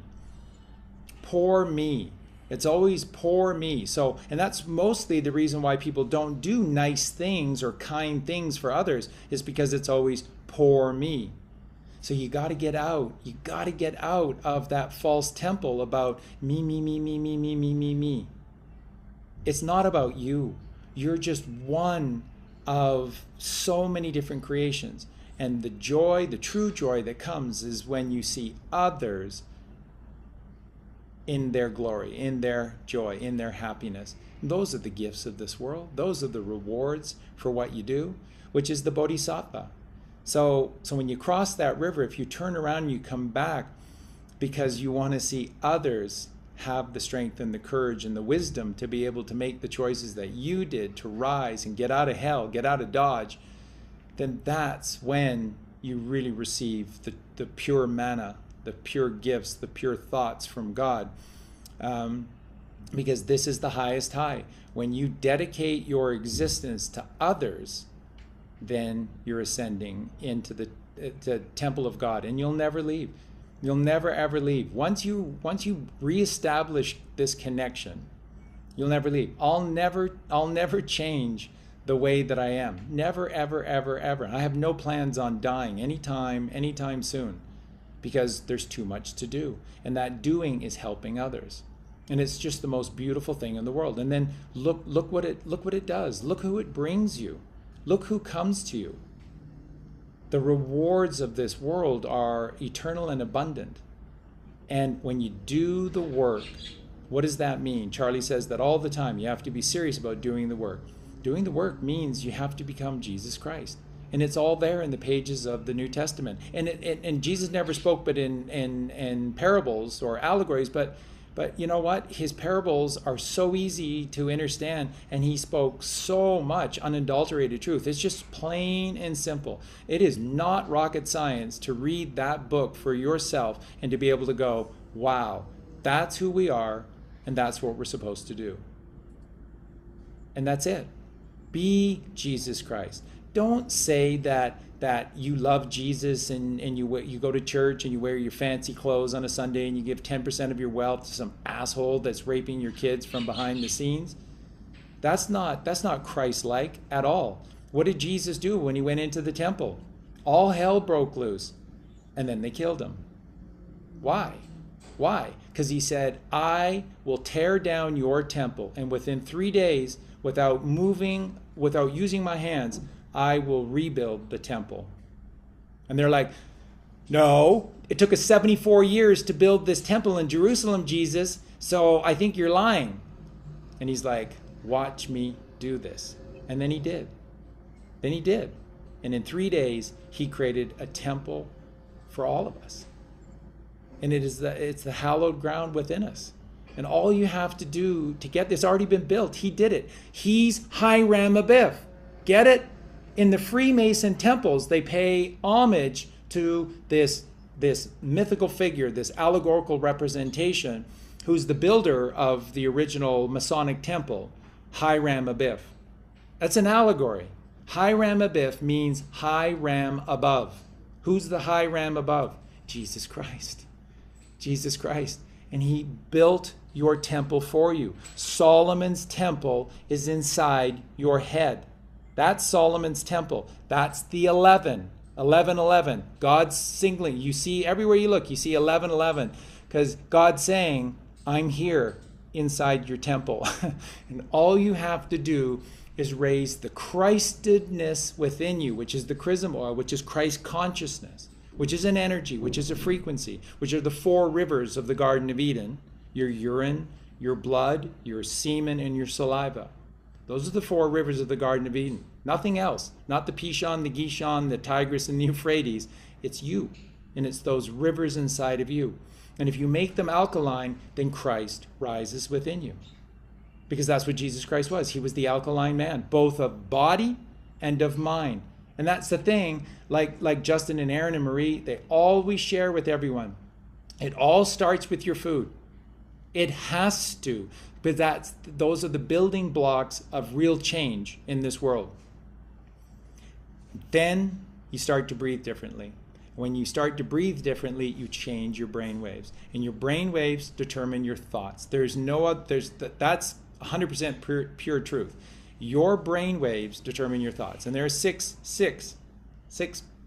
Poor me. It's always poor me. So, and that's mostly the reason why people don't do nice things or kind things for others, is because it's always poor me. So you got to get out. You got to get out of that false temple about me, me, me, me, me, me, me, me, me. It's not about you. You're just one of so many different creations. And the joy, the true joy that comes, is when you see others in their glory, in their joy, in their happiness. And those are the gifts of this world. Those are the rewards for what you do, which is the bodhisattva. So when you cross that river, if you turn around and you come back because you want to see others have the strength and the courage and the wisdom to be able to make the choices that you did, to rise and get out of hell, get out of Dodge, then that's when you really receive the pure manna, the pure gifts, the pure thoughts from God. Because this is the highest high. When you dedicate your existence to others, then you're ascending into the temple of God, and you'll never leave. You'll never ever leave. Once you reestablish this connection, you'll never leave. I'll never change the way that I am. Never, ever, ever, ever. I have no plans on dying anytime soon, because there's too much to do, and that doing is helping others. And it's just the most beautiful thing in the world. And then look what it does. Look who it brings you. Look who comes to you. The rewards of this world are eternal and abundant. And when you do the work, what does that mean? Charlie says that all the time. You have to be serious about doing the work. Doing the work means you have to become Jesus Christ. And it's all there in the pages of the New Testament. And Jesus never spoke but in parables or allegories, but you know what? His parables are so easy to understand, and he spoke so much unadulterated truth. It's just plain and simple. It is not rocket science to read that book for yourself and to be able to go, wow, that's who we are, and that's what we're supposed to do. And that's it. Be Jesus Christ. Don't say that you love Jesus and you go to church and you wear your fancy clothes on a Sunday and you give 10% of your wealth to some asshole that's raping your kids from behind the scenes. That's not Christ-like at all. What did Jesus do when he went into the temple? All hell broke loose, and then they killed him. Why? Because he said, I will tear down your temple, and within 3 days, without using my hands, I will rebuild the temple. And they're like, no, it took us 74 years to build this temple in Jerusalem, Jesus, so I think you're lying. And he's like, watch me do this. And then he did. And in 3 days, he created a temple for all of us. And it's the hallowed ground within us. And all you have to do to get this already been built. He did it. He's Hiram Abiff. Get it? In the Freemason temples, they pay homage to this mythical figure, this allegorical representation, who's the builder of the original Masonic temple, Hiram Abiff. That's an allegory. Hiram Abiff means high ram above. Who's the high ram above? Jesus Christ. Jesus Christ. And he built your temple for you. Solomon's temple is inside your head. That's Solomon's temple. That's the 11. 11. God's singling. You see everywhere you look, you see 11. Because God's saying, I'm here inside your temple. And all you have to do is raise the Christedness within you, which is the chrism oil, which is Christ consciousness, which is an energy, which is a frequency, which are the 4 rivers of the Garden of Eden: your urine, your blood, your semen, and your saliva. Those are the 4 rivers of the Garden of Eden. Nothing else. Not the Pishon, the Gishon, the Tigris, and the Euphrates. It's you. And it's those rivers inside of you. And if you make them alkaline, then Christ rises within you. Because that's what Jesus Christ was. He was the alkaline man, both of body and of mind. And that's the thing, like Justin and Aaron and Marie, they always share with everyone. It all starts with your food. It has to, but those are the building blocks of real change in this world. Then you start to breathe differently. When you start to breathe differently, you change your brain waves, and your brain waves determine your thoughts. That's 100% pure truth. Your brain waves determine your thoughts, and there are six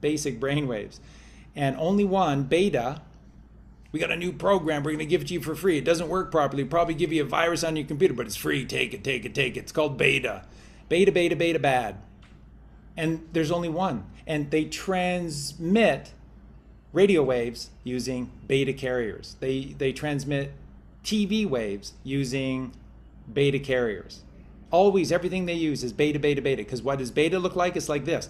basic brain waves, and only one, beta. We got a new program. We're going to give it to you for free. It doesn't work properly. Probably give you a virus on your computer, but it's free. Take it. It's called beta. Beta, bad. And there's only one. And they transmit radio waves using beta carriers. They transmit TV waves using beta carriers. Always, everything they use is beta. Because what does beta look like? It's like this.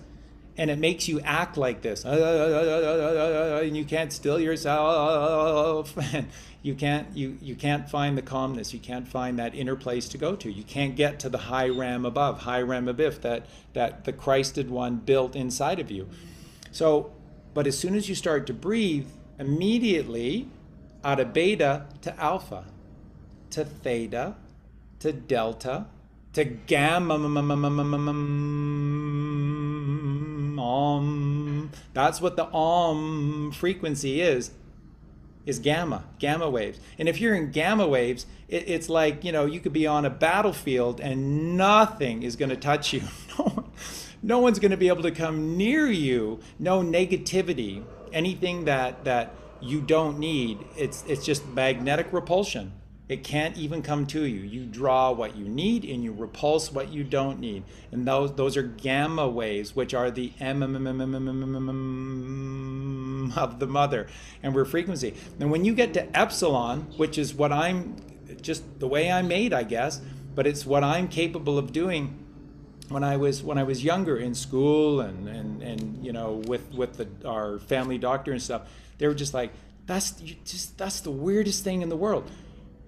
And it makes you act like this. And you can't still yourself. And you can't find the calmness. You can't find that inner place to go to. You can't get to the high ram above, high ram abiff, that the Christed one built inside of you. So, but as soon as you start to breathe, immediately out of beta to alpha, to theta, to delta, to gamma, that's what the frequency is gamma waves. And if you're in gamma waves, it's like, you could be on a battlefield and nothing is going to touch you. No one's going to be able to come near you. No negativity, anything that you don't need. It's just magnetic repulsion. It can't even come to you. You draw what you need and you repulse what you don't need. And those are gamma waves, which are the of the mother. And we're frequency. And when you get to epsilon, which is what I'm, just the way I'm made, I guess, but it's what I'm capable of doing. When I was younger in school and with our family doctor and stuff, they were just like, that's the weirdest thing in the world.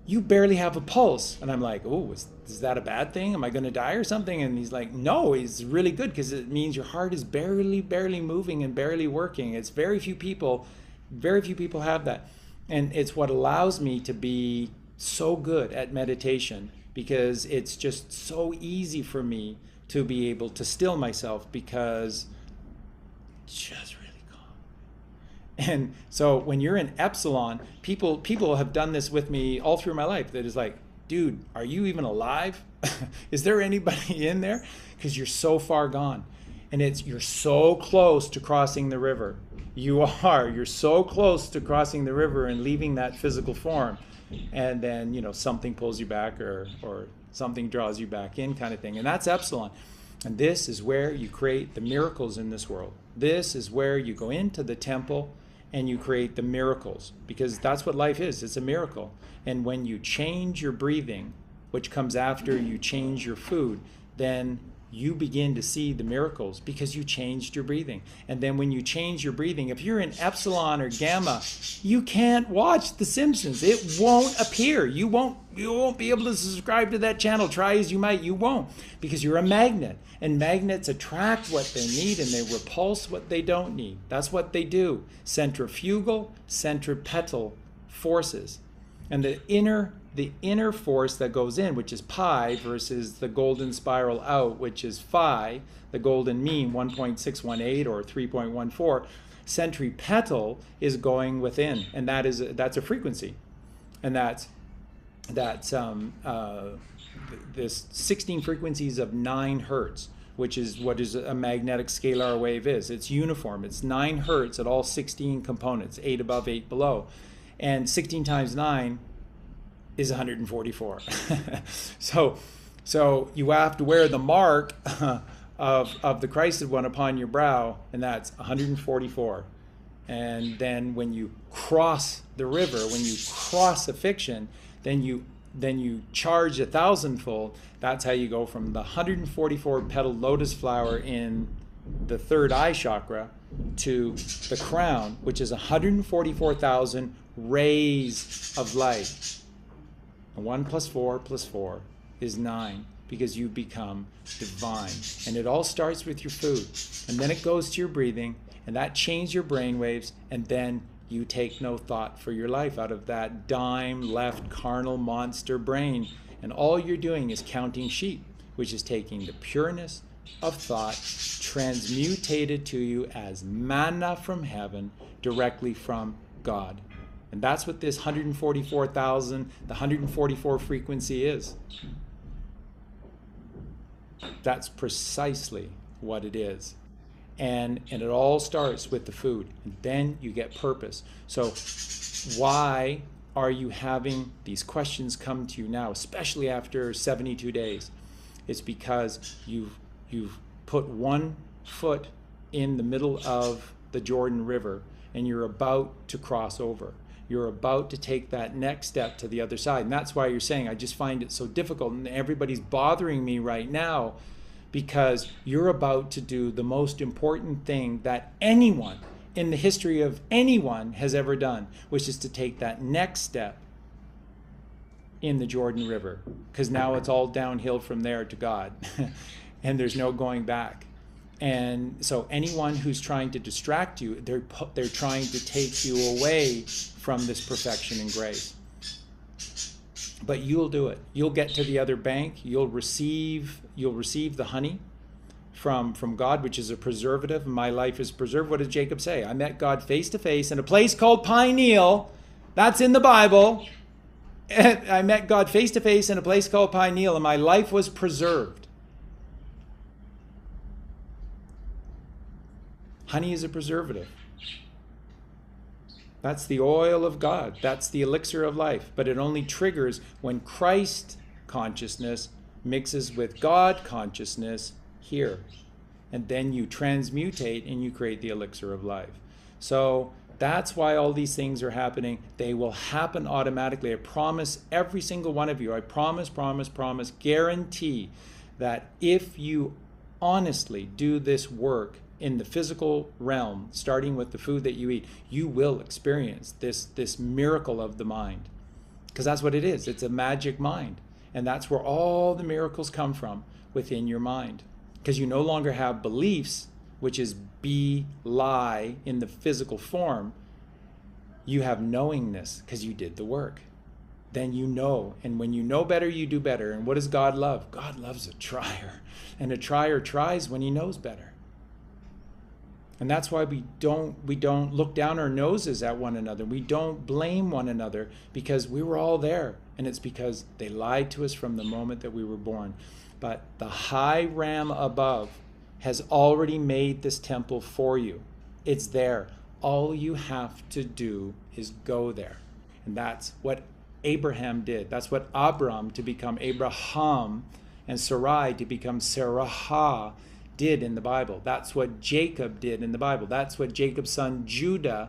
You barely have a pulse. And I'm like, oh, is that a bad thing? Am I going to die or something? And he's like, no, it's really good because it means your heart is barely moving and barely working. It's very few people have that. And it's what allows me to be so good at meditation, because it's just so easy for me to be able to still myself, because it's just really calm. And so when you're in epsilon, people have done this with me all through my life. That is like, dude, are you even alive? Is there anybody in there? Because you're so far gone. And you're so close to crossing the river. You're so close to crossing the river and leaving that physical form. And then, something pulls you back or something draws you back in, kind of thing. And that's epsilon. And this is where you create the miracles in this world. This is where you go into the temple and you create the miracles, because that's what life is. It's a miracle. And when you change your breathing, which comes after you change your food, then you begin to see the miracles because you changed your breathing. And then when you change your breathing, if you're in epsilon or gamma, you can't watch The Simpsons. It won't appear. You won't be able to subscribe to that channel. Try as you might, you won't, because you're a magnet. And magnets attract what they need and they repulse what they don't need. That's what they do. Centrifugal, centripetal forces. And the inner force that goes in, which is pi, versus the golden spiral out, which is phi, the golden mean 1.618 or 3.14, centripetal is going within, and that's a frequency, and that's this 16 frequencies of 9 hertz, which is what is a magnetic scalar wave is. It's uniform. It's 9 hertz at all 16 components, 8 above, 8 below, and 16 times 9 is 144. So you have to wear the mark of the Christed one upon your brow, and that's 144. And then when you cross the river, when you cross a fiction, then you charge 1,000-fold. That's how you go from the 144 petal lotus flower in the third eye chakra to the crown, which is 144,000 rays of light. 1 + 4 + 4 is 9, because you become divine. And it all starts with your food. And then it goes to your breathing, and that changes your brain waves, and then you take no thought for your life out of that dime left carnal monster brain. And all you're doing is counting sheep, which is taking the pureness of thought transmutated to you as manna from heaven directly from God. And that's what this 144,000, the 144 frequency is. That's precisely what it is. And it all starts with the food. And then you get purpose. So why are you having these questions come to you now, especially after 72 days? It's because you've put one foot in the middle of the Jordan River and you're about to cross over. You're about to take that next step to the other side. And that's why you're saying, I just find it so difficult and everybody's bothering me right now, because you're about to do the most important thing that anyone in the history of anyone has ever done, which is to take that next step in the Jordan River, because now it's all downhill from there to God and there's no going back. And so anyone who's trying to distract you, they're trying to take you away from this perfection and grace. But you'll do it. You'll get to the other bank. You'll receive the honey from God, which is a preservative. My life is preserved. What does Jacob say? I met God face to face in a place called Pineal. That's in the Bible. I met God face to face in a place called Pineal, and my life was preserved. Honey is a preservative. That's the oil of God. That's the elixir of life. But it only triggers when Christ consciousness mixes with God consciousness here. And then you transmutate and you create the elixir of life. So that's why all these things are happening. They will happen automatically. I promise every single one of you, I promise, guarantee that if you honestly do this work in the physical realm, starting with the food that you eat, you will experience this miracle of the mind. Because that's what it is. It's a magic mind. And that's where all the miracles come from, within your mind. Because you no longer have beliefs, which is lie in the physical form. You have knowingness, because you did the work. Then you know. And when you know better, you do better. And what does God love? God loves a trier. And a trier tries when he knows better. And that's why we don't look down our noses at one another. We don't blame one another, because we were all there. And it's because they lied to us from the moment that we were born. But the high Ram above has already made this temple for you. It's there. All you have to do is go there. And that's what Abraham did. That's what Abram, to become Abraham, and Sarai to become Sarah, did in the Bible. That's what Jacob did in the Bible. That's what Jacob's son Judah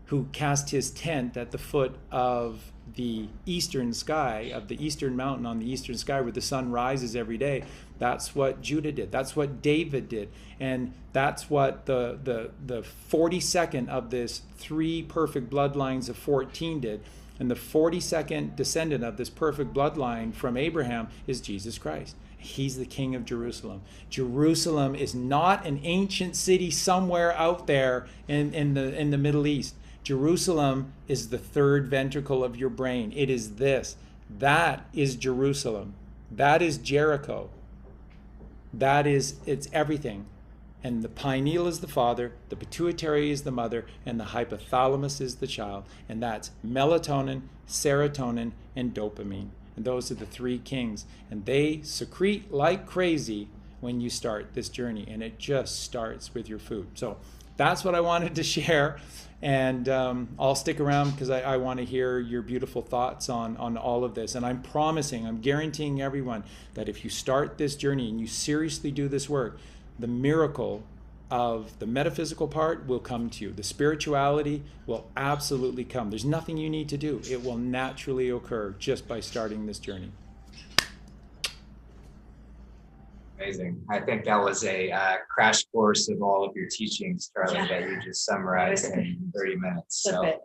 who cast his tent at the foot of the eastern sky, of the eastern mountain on the eastern sky where the sun rises every day. That's what Judah did. That's what David did. And that's what the 42nd of this 3 perfect bloodlines of 14 did. And the 42nd descendant of this perfect bloodline from Abraham is Jesus Christ. He's the king of Jerusalem. Jerusalem is not an ancient city somewhere out there in the Middle East. Jerusalem is the third ventricle of your brain. It is this. That is Jerusalem. That is Jericho. It's everything. And the pineal is the father, the pituitary is the mother, and the hypothalamus is the child. And that's melatonin, serotonin, and dopamine. And those are the 3 kings. And they secrete like crazy when you start this journey. And it just starts with your food. So that's what I wanted to share. And I'll stick around because I want to hear your beautiful thoughts on all of this. And I'm guaranteeing everyone that if you start this journey and you seriously do this work, the miracle of the metaphysical part will come to you. The spirituality will absolutely come. There's nothing you need to do. It will naturally occur just by starting this journey. Amazing. I think that was a crash course of all of your teachings, Charlie, that you just summarized in 30 minutes. So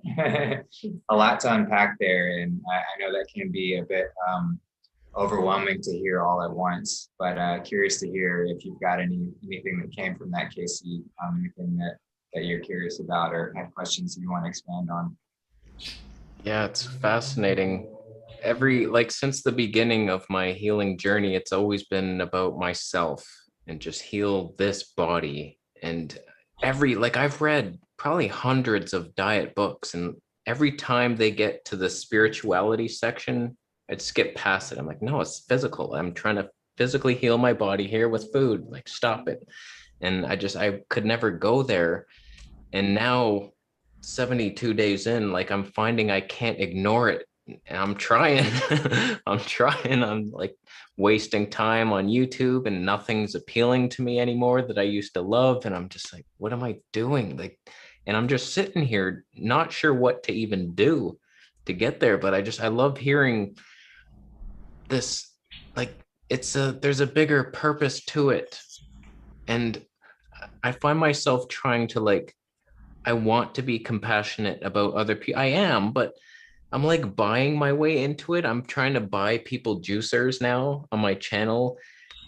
a lot to unpack there. And I know that can be a bit overwhelming to hear all at once, but curious to hear if you've got anything that came from that, Kasey, anything that you're curious about or have questions you want to expand on. Yeah, it's fascinating. Since the beginning of my healing journey, it's always been about myself and just heal this body. And I've read probably hundreds of diet books, and every time they get to the spirituality section, I'd skip past it. I'm like, no, it's physical. I'm trying to physically heal my body here with food. Like, stop it. And I could never go there. And now 72 days in, I'm finding I can't ignore it. And I'm trying. I'm like wasting time on YouTube and nothing's appealing to me anymore that I used to love. And I'm just like, what am I doing? And I'm just sitting here, not sure what to even do to get there. But I love hearing this, there's a bigger purpose to it. And I find myself trying to I want to be compassionate about other people. I am, but I'm buying my way into it. I'm trying to buy people juicers now on my channel.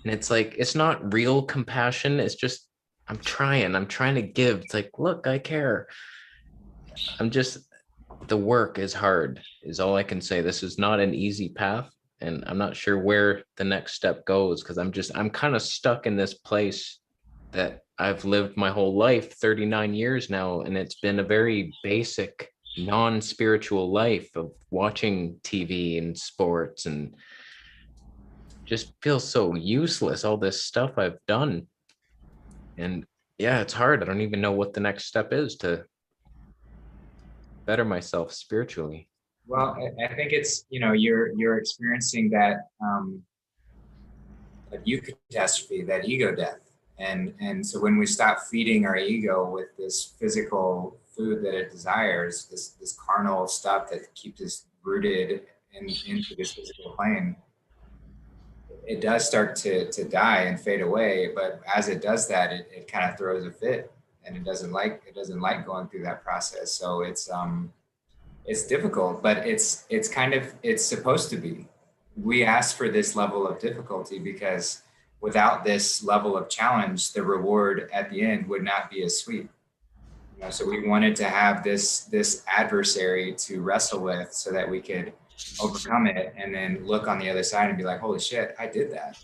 And it's not real compassion. It's just, I'm trying to give. It's look, I care. The work is hard is all I can say. This is not an easy path. And I'm not sure where the next step goes because I'm kind of stuck in this place that I've lived my whole life, 39 years now. And it's been a very basic, non-spiritual life of watching TV and sports and just feels so useless, all this stuff I've done. And yeah, it's hard. I don't even know what the next step is to better myself spiritually. Well, I think it's, you're experiencing that eucatastrophe, that ego death. And so when we stop feeding our ego with this physical food that it desires, this carnal stuff that keeps us rooted into this physical plane, it does start to die and fade away. But as it does that, it kind of throws a fit, and it doesn't like going through that process. So it's difficult, but it's supposed to be. We ask for this level of difficulty because without this level of challenge, the reward at the end would not be as sweet. So we wanted to have this adversary to wrestle with so that we could overcome it and then look on the other side and be like, holy shit, I did that.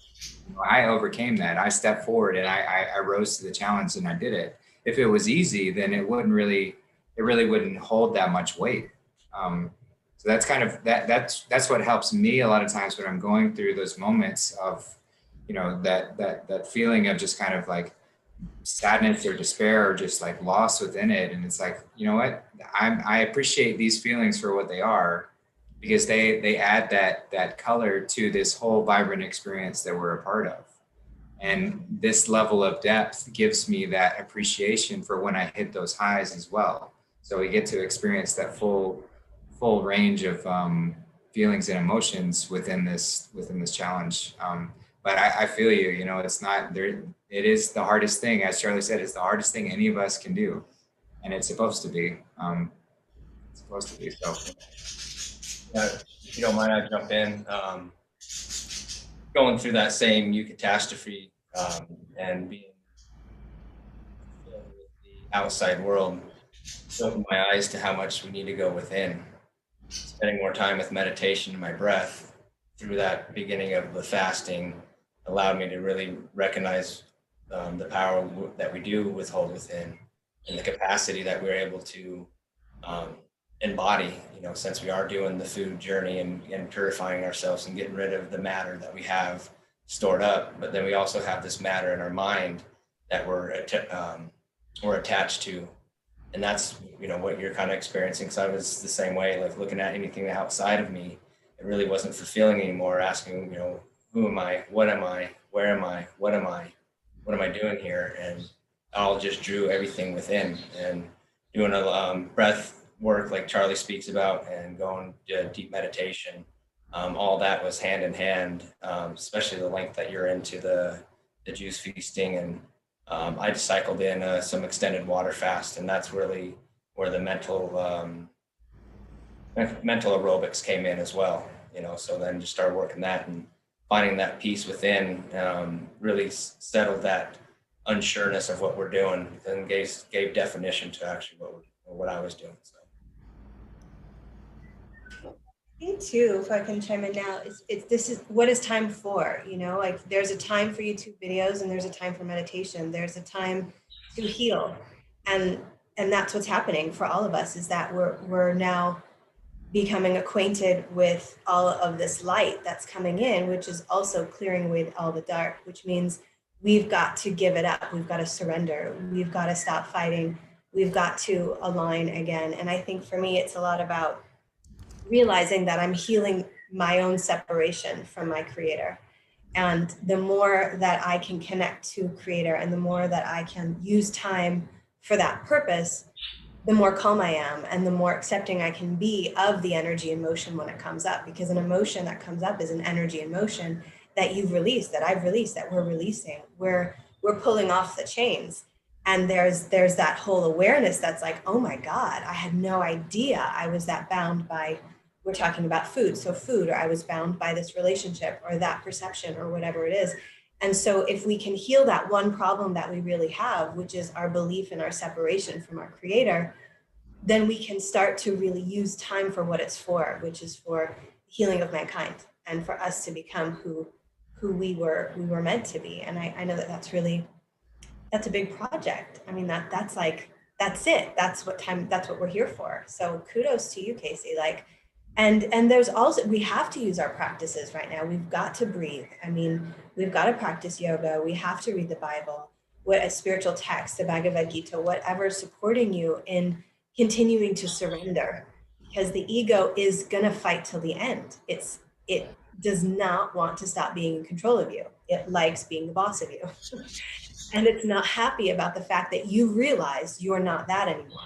I overcame that. I stepped forward and I rose to the challenge and I did it. If it was easy, then it really wouldn't hold that much weight. So that's kind of that's what helps me a lot of times when I'm going through those moments of, that feeling of just kind of sadness or despair or just loss within it. And it's you know what, I appreciate these feelings for what they are, because they add that color to this whole vibrant experience that we're a part of. And this level of depth gives me that appreciation for when I hit those highs as well. So we get to experience that full range of feelings and emotions within this challenge. But I feel you. You know, it's not there. It is the hardest thing, as Charlie said. It's the hardest thing any of us can do, and it's supposed to be. It's supposed to be. So, If you don't mind, I jump in. Going through that same eucatastrophe and being filled with the outside world opened my eyes to how much we need to go within. Spending more time with meditation and my breath through that beginning of the fasting allowed me to really recognize the power that we do withhold within and the capacity that we're able to embody, you know, since we are doing the food journey and purifying ourselves and getting rid of the matter that we have stored up. But then we also have this matter in our mind that we're attached to. And that's, you know, what you're kind of experiencing. Because I was the same way, like looking at anything outside of me, it really wasn't fulfilling anymore. Asking, you know, who am I? What am I? Where am I? What am I? What am I doing here? And all just drew everything within. And doing a breath work like Charlie speaks about and going to deep meditation, all that was hand in hand, especially the length that you're into the juice feasting. And I just cycled in some extended water fast, and that's really where the mental aerobics came in as well. You know, so then just started working that and finding that peace within, really settled that unsureness of what we're doing, and gave definition to actually what I was doing. So. Me too, if I can chime in now, this is what is time for, you know, like there's a time for YouTube videos and there's a time for meditation. There's a time to heal. And that's what's happening for all of us, is that we're now becoming acquainted with all of this light that's coming in, which is also clearing away all the dark, which means we've got to give it up. We've got to surrender. We've got to stop fighting. We've got to align again. And I think for me, it's a lot about realizing that I'm healing my own separation from my creator. And the more that I can connect to creator and the more that I can use time for that purpose, the more calm I am and the more accepting I can be of the energy and motion when it comes up. Because an emotion that comes up is an energy and motion that you've released, that I've released, that we're releasing. We're pulling off the chains. And there's that whole awareness that's like, oh my God, I had no idea I was that bound by, we're talking about food. So food, or I was bound by this relationship or that perception or whatever it is. And so if we can heal that one problem that we really have, which is our belief in our separation from our creator, then we can start to really use time for what it's for, which is for healing of mankind and for us to become who we were meant to be. And I know that's a big project. I mean, that's it. That's what we're here for. So kudos to you, Kasey. Like, and there's also, we have to use our practices right now. We've got to breathe. I mean, we've got to practice yoga. We have to read the Bible, what a spiritual text, the Bhagavad Gita, whatever's supporting you in continuing to surrender, because the ego is going to fight till the end. It does not want to stop being in control of you. It likes being the boss of you. And it's not happy about the fact that you realize you're not that anymore.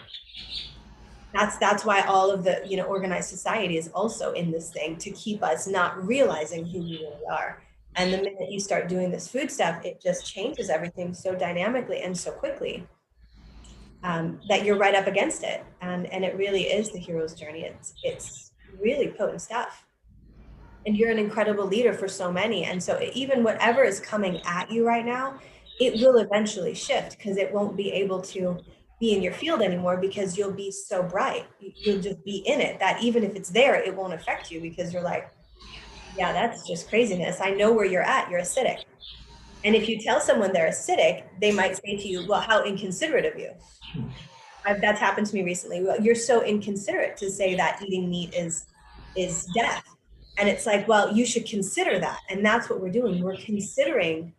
That's why all of the, you know, organized society is also in this thing, to keep us not realizing who we really are. And the minute you start doing this food stuff, it just changes everything so dynamically and so quickly, that you're right up against it. And it really is the hero's journey. It's really potent stuff. And you're an incredible leader for so many. And so even whatever is coming at you right now, it will eventually shift, because it won't be able to be in your field anymore, because you'll be so bright. You'll just be in it, that even if it's there, it won't affect you, because you're like, yeah, that's just craziness. I know where you're at. You're acidic. And if you tell someone they're acidic, they might say to you, well, how inconsiderate of you. That's happened to me recently. Well, you're so inconsiderate to say that eating meat is death. And it's like, well, you should consider that. And that's what we're doing. We're considering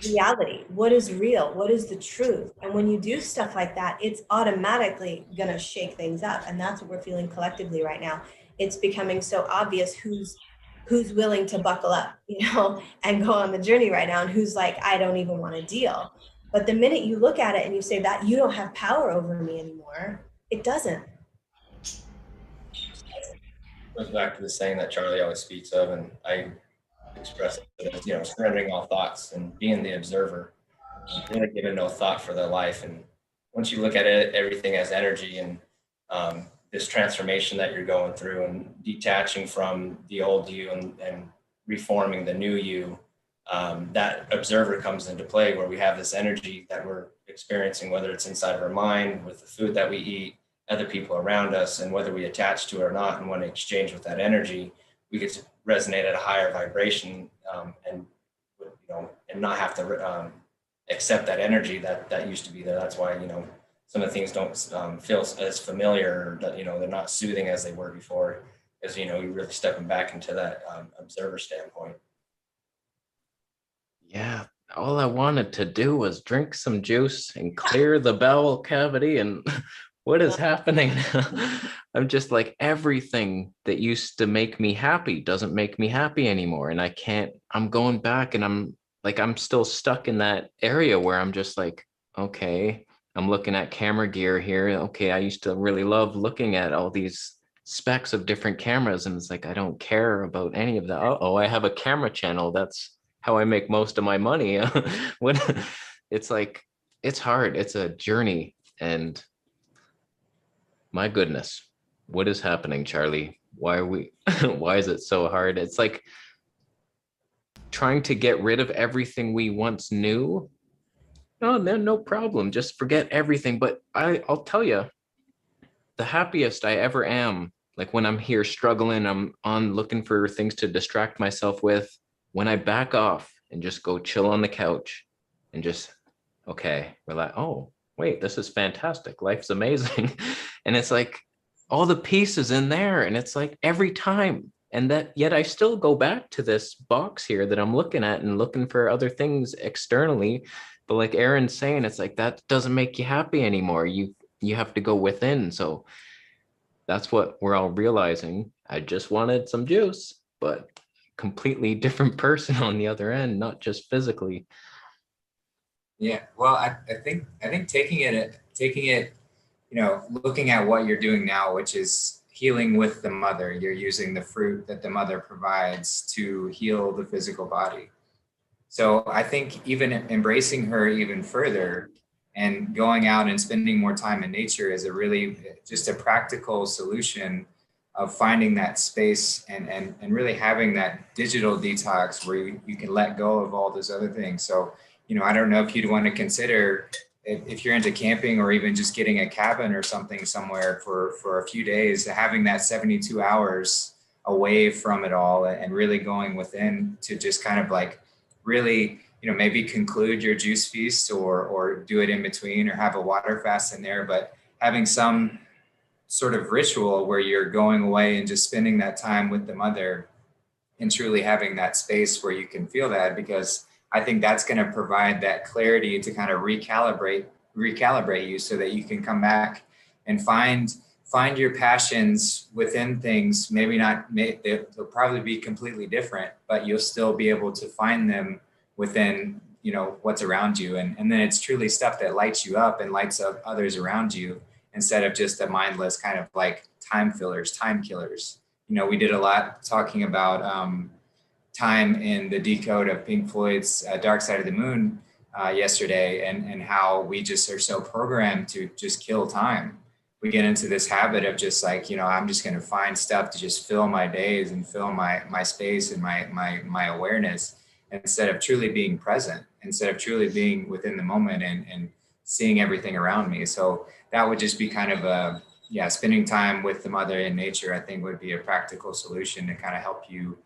reality. What is real? What is the truth? And when you do stuff like that, it's automatically going to shake things up. And that's what we're feeling collectively right now. It's becoming so obvious who's willing to buckle up, you know, and go on the journey right now, and who's like, I don't even want to deal. But the minute you look at it and you say that you don't have power over me anymore, it doesn't. Goes back to the saying that Charlie always speaks of, and I express it as, surrendering all thoughts and being the observer, really giving no thought for their life. And once you look at it, everything as energy, and this transformation that you're going through and detaching from the old you and reforming the new you, that observer comes into play, where we have this energy that we're experiencing, whether it's inside of our mind with the food that we eat, other people around us, and whether we attach to it or not and want to exchange with that energy, we get to resonate at a higher vibration, and and not have to accept that energy that used to be there. That's why some of the things don't feel as familiar, or that they're not soothing as they were before, because you're really stepping back into that observer standpoint. Yeah, all I wanted to do was drink some juice and clear the bowel cavity, and what is happening? I'm just like, everything that used to make me happy doesn't make me happy anymore. And I'm going back, and I'm still stuck in that area where I'm just like, okay, I'm looking at camera gear here. Okay, I used to really love looking at all these specs of different cameras, and it's like, I don't care about any of that. Oh, I have a camera channel. That's how I make most of my money. What it's like, it's hard. It's a journey. And my goodness, what is happening, Charlie? Why is it so hard? It's like trying to get rid of everything we once knew. No, no problem. Just forget everything. But I'll tell you, the happiest I ever am, like when I'm here struggling, I'm on looking for things to distract myself with, when I back off and just go chill on the couch and just, okay, relax. Oh, wait, this is fantastic. Life's amazing. And it's like all the pieces in there. And it's like every time. And that yet I still go back to this box here that I'm looking at and looking for other things externally. But like Aaron's saying, it's like that doesn't make you happy anymore. You have to go within. So that's what we're all realizing. I just wanted some juice, but completely different person on the other end, not just physically. Yeah, well, I think taking it, looking at what you're doing now, which is healing with the mother. You're using the fruit that the mother provides to heal the physical body. So I think even embracing her even further and going out and spending more time in nature is just a practical solution of finding that space and really having that digital detox where you can let go of all those other things. So, I don't know if you'd want to consider, if you're into camping or even just getting a cabin or something somewhere for a few days, having that 72 hours away from it all and really going within to just kind of like really, maybe conclude your juice feast or do it in between or have a water fast in there, but having some sort of ritual where you're going away and just spending that time with the mother and truly having that space where you can feel that, because I think that's going to provide that clarity to kind of recalibrate you so that you can come back and find your passions within things. Maybe not, they'll probably be completely different, but you'll still be able to find them within, what's around you. And then it's truly stuff that lights you up and lights up others around you, instead of just the mindless kind of like time fillers, time killers. We did a lot talking about time in the decode of Pink Floyd's Dark Side of the Moon yesterday, and how we just are so programmed to just kill time. We get into this habit of just like, I'm just going to find stuff to just fill my days and fill my space and my awareness, instead of truly being present, instead of truly being within the moment and seeing everything around me. So that would just be kind of spending time with the mother in nature, I think would be a practical solution to kind of help you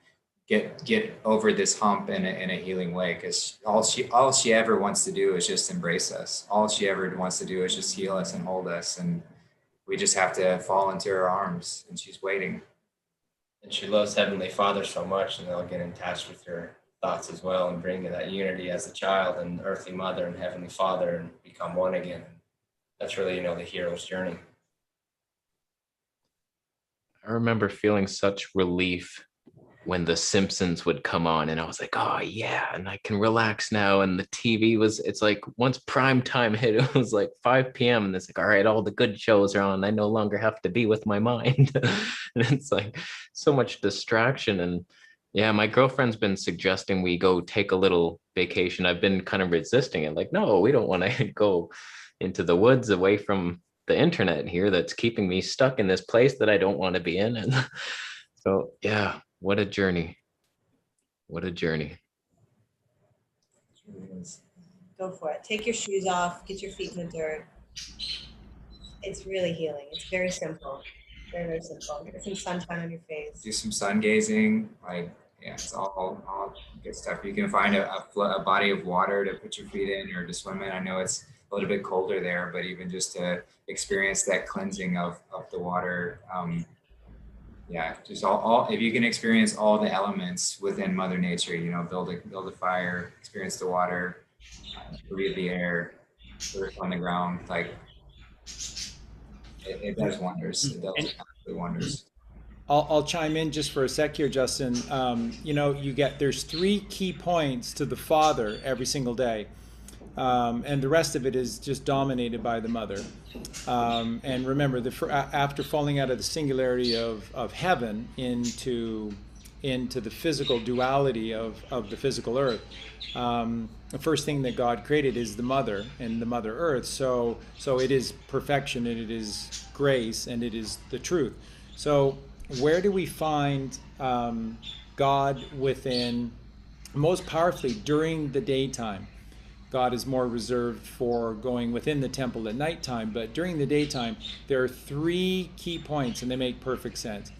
get over this hump in a healing way. Because all she ever wants to do is just embrace us. All she ever wants to do is just heal us and hold us. And we just have to fall into her arms, and she's waiting. And she loves Heavenly Father so much, and they'll get in touch with her thoughts as well and bring you that unity as a child and earthly mother and Heavenly Father and become one again. That's really, the hero's journey. I remember feeling such relief when The Simpsons would come on, and I was like, oh yeah, and I can relax now. And the TV was, it's like once prime time hit, it was like 5 p.m. and it's like, all right, all the good shows are on. I no longer have to be with my mind. And it's like so much distraction. And yeah, my girlfriend's been suggesting we go take a little vacation. I've been kind of resisting it. Like, no, we don't want to go into the woods away from the internet here that's keeping me stuck in this place that I don't want to be in. And so, yeah, what a journey. What a journey. Go for it. Take your shoes off, get your feet in the dirt. It's really healing. It's very simple. Very, very simple. Get some sunshine on your face. Do some sun gazing, like, yeah, it's all good stuff. You can find a body of water to put your feet in or to swim in. I know it's a little bit colder there, but even just to experience that cleansing of the water. Yeah, just all if you can experience all the elements within Mother Nature, you know, build a fire, experience the water, breathe the air, earth on the ground, like it does wonders. It does absolutely wonders. I'll chime in just for a sec here, Justin. You know, there's 3 key points to the Father every single day. And the rest of it is just dominated by the Mother. And remember, after falling out of the singularity of heaven into the physical duality of the physical earth, the first thing that God created is the Mother and the Mother Earth. So it is perfection, and it is grace, and it is the truth. So where do we find God within? Most powerfully during the daytime. God is more reserved for going within the temple at nighttime, but during the daytime, there are 3 key points, and they make perfect sense.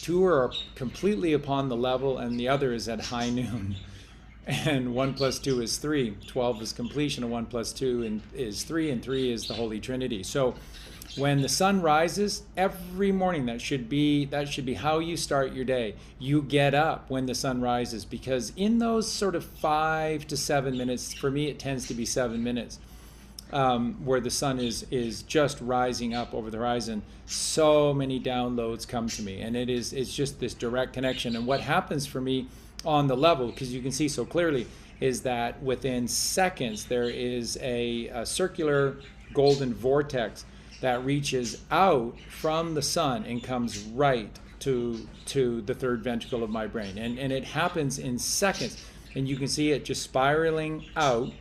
2 are completely upon the level, and the other is at high noon. And 1 + 2 is 3. 12 is completion, and 1 + 2 is 3, and 3 is the Holy Trinity. So when the sun rises every morning, that should be how you start your day. You get up when the sun rises, because in those sort of 5 to 7 minutes, for me it tends to be 7 minutes, where the sun is just rising up over the horizon, so many downloads come to me, and it's just this direct connection. And what happens for me on the level, because you can see so clearly, is that within seconds there is a circular golden vortex that reaches out from the sun and comes right to the 3rd ventricle of my brain. And it happens in seconds. And you can see it just spiraling out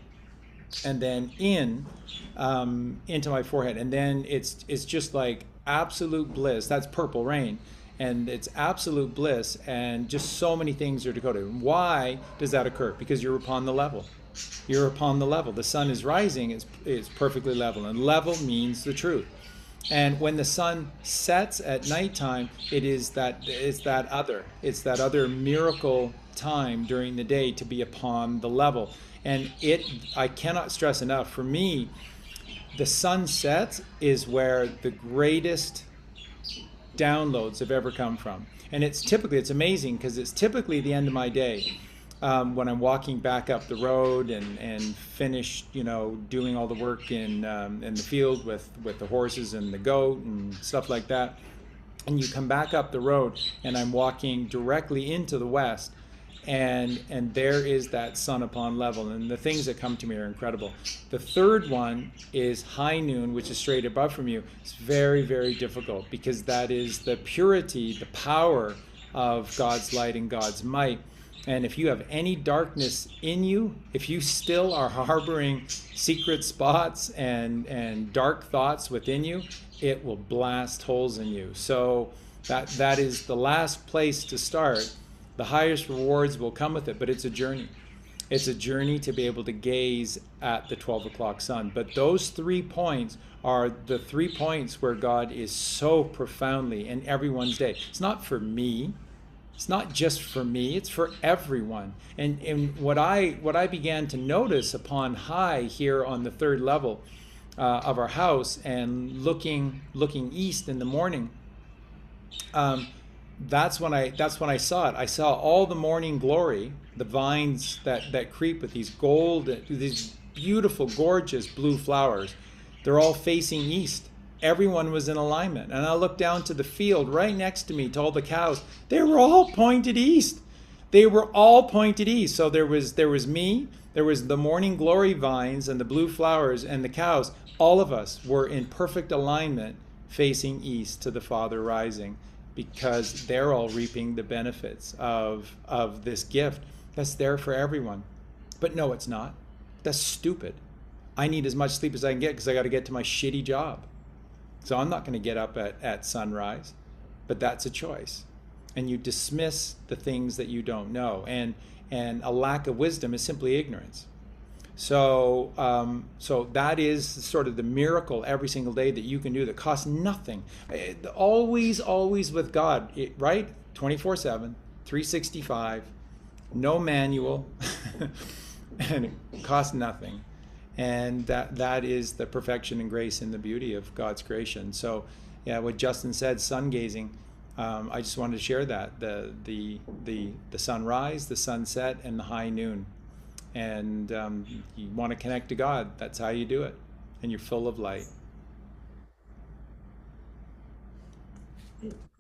and then into my forehead. And then it's just like absolute bliss. That's purple rain. And it's absolute bliss. And just so many things are decoded. Why does that occur? Because you're upon the level. You're upon the level. The sun is rising, it's perfectly level, and level means the truth. And when the sun sets at nighttime, it's that other miracle time during the day to be upon the level. And I cannot stress enough, for me, the sunset is where the greatest downloads have ever come from. And it's amazing, because it's typically the end of my day. When I'm walking back up the road and finish, doing all the work in the field with the horses and the goat and stuff like that, and you come back up the road, and I'm walking directly into the west, and there is that sun upon level, and the things that come to me are incredible. The 3rd one is high noon, which is straight above from you. It's very, very difficult, because that is the purity, the power of God's light and God's might. And if you have any darkness in you, if you still are harboring secret spots and dark thoughts within you, it will blast holes in you. So that is the last place to start. The highest rewards will come with it, but it's a journey. It's a journey to be able to gaze at the 12 o'clock sun. But those 3 points are the 3 points where God is so profoundly in everyone's day. It's not for me. It's not just for me, it's for everyone. And what I began to notice upon high here on the 3rd level of our house, and looking east in the morning, that's when I saw it. I saw all the morning glory, the vines that creep with these beautiful, gorgeous blue flowers. They're all facing east. Everyone was in alignment. And I looked down to the field right next to me, to all the cows. They were all pointed east. They were all pointed east. So there was me, there was the morning glory vines and the blue flowers and the cows. All of us were in perfect alignment facing east to the Father rising, because they're all reaping the benefits of this gift that's there for everyone. But no, it's not. That's stupid. I need as much sleep as I can get because I got to get to my shitty job. So I'm not going to get up at sunrise, but that's a choice. And you dismiss the things that you don't know. And a lack of wisdom is simply ignorance. So that is sort of the miracle every single day that you can do that costs nothing. Always with God, right? 24/7, 365, no manual, and it costs nothing. And that is the perfection and grace and the beauty of God's creation. So, yeah, what Justin said, sun gazing. I just wanted to share that the sunrise, the sunset, and the high noon. And you want to connect to God. That's how you do it. And you're full of light.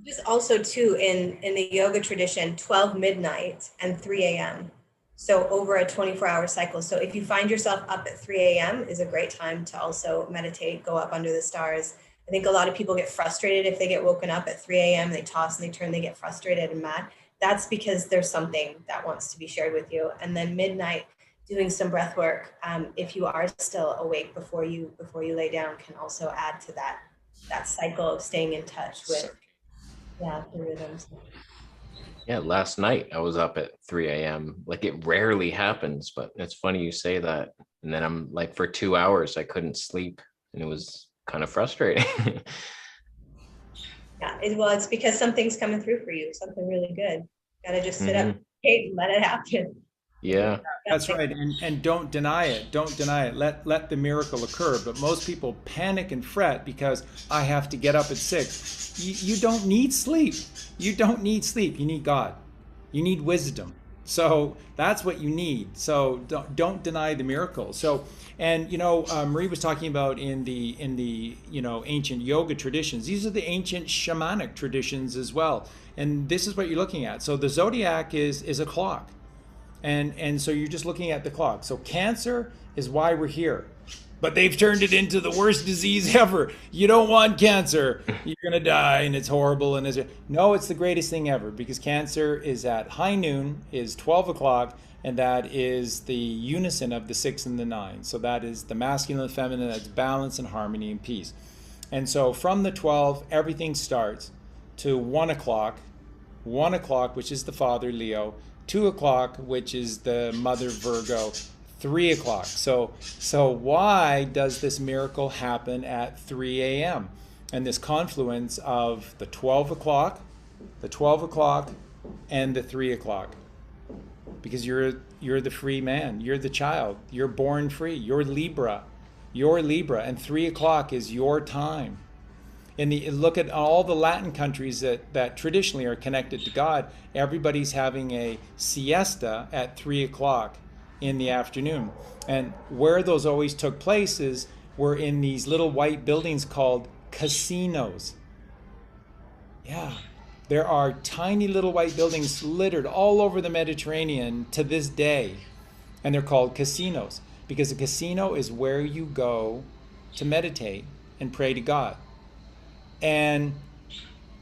Just also too in the yoga tradition, 12 midnight and 3 a.m. So over a 24-hour cycle. So if you find yourself up at 3 a.m. is a great time to also meditate, go up under the stars. I think a lot of people get frustrated if they get woken up at 3 a.m. They toss and they turn, they get frustrated and mad. That's because there's something that wants to be shared with you. And then midnight, doing some breath work, if you are still awake before you lay down, can also add to that cycle of staying in touch with the rhythms. Yeah, last night I was up at 3 a.m. Like, it rarely happens, but it's funny you say that. And then I'm like, for 2 hours, I couldn't sleep, and it was kind of frustrating. Yeah, it's because something's coming through for you, something really good. Gotta just sit up and let it happen. Yeah, that's right. And don't deny it. Don't deny it. Let the miracle occur. But most people panic and fret because I have to get up at 6. You don't need sleep. You don't need sleep. You need God. You need wisdom. So that's what you need. So don't deny the miracle. So, and Marie was talking about in the ancient yoga traditions. These are the ancient shamanic traditions as well. And this is what you're looking at. So the zodiac is a clock. And so you're just looking at the clock. So cancer is why we're here. But they've turned it into the worst disease ever. You don't want cancer. You're going to die, and it's horrible. And no, it's the greatest thing ever, because cancer is at high noon, is 12 o'clock, and that is the unison of the 6 and the 9. So that is the masculine and the feminine. That's balance and harmony and peace. And so from the 12, everything starts to 1 o'clock, which is the father, Leo, 2 o'clock, which is the mother, Virgo, 3 o'clock. So why does this miracle happen at 3 a.m.? And this confluence of the 12 o'clock, and the 3 o'clock. Because you're the free man. You're the child. You're born free. You're Libra. And 3 o'clock is your time. Look at all the Latin countries that traditionally are connected to God. Everybody's having a siesta at 3 o'clock in the afternoon. And where those always took place were in these little white buildings called casinos. Yeah, there are tiny little white buildings littered all over the Mediterranean to this day. And they're called casinos because a casino is where you go to meditate and pray to God. And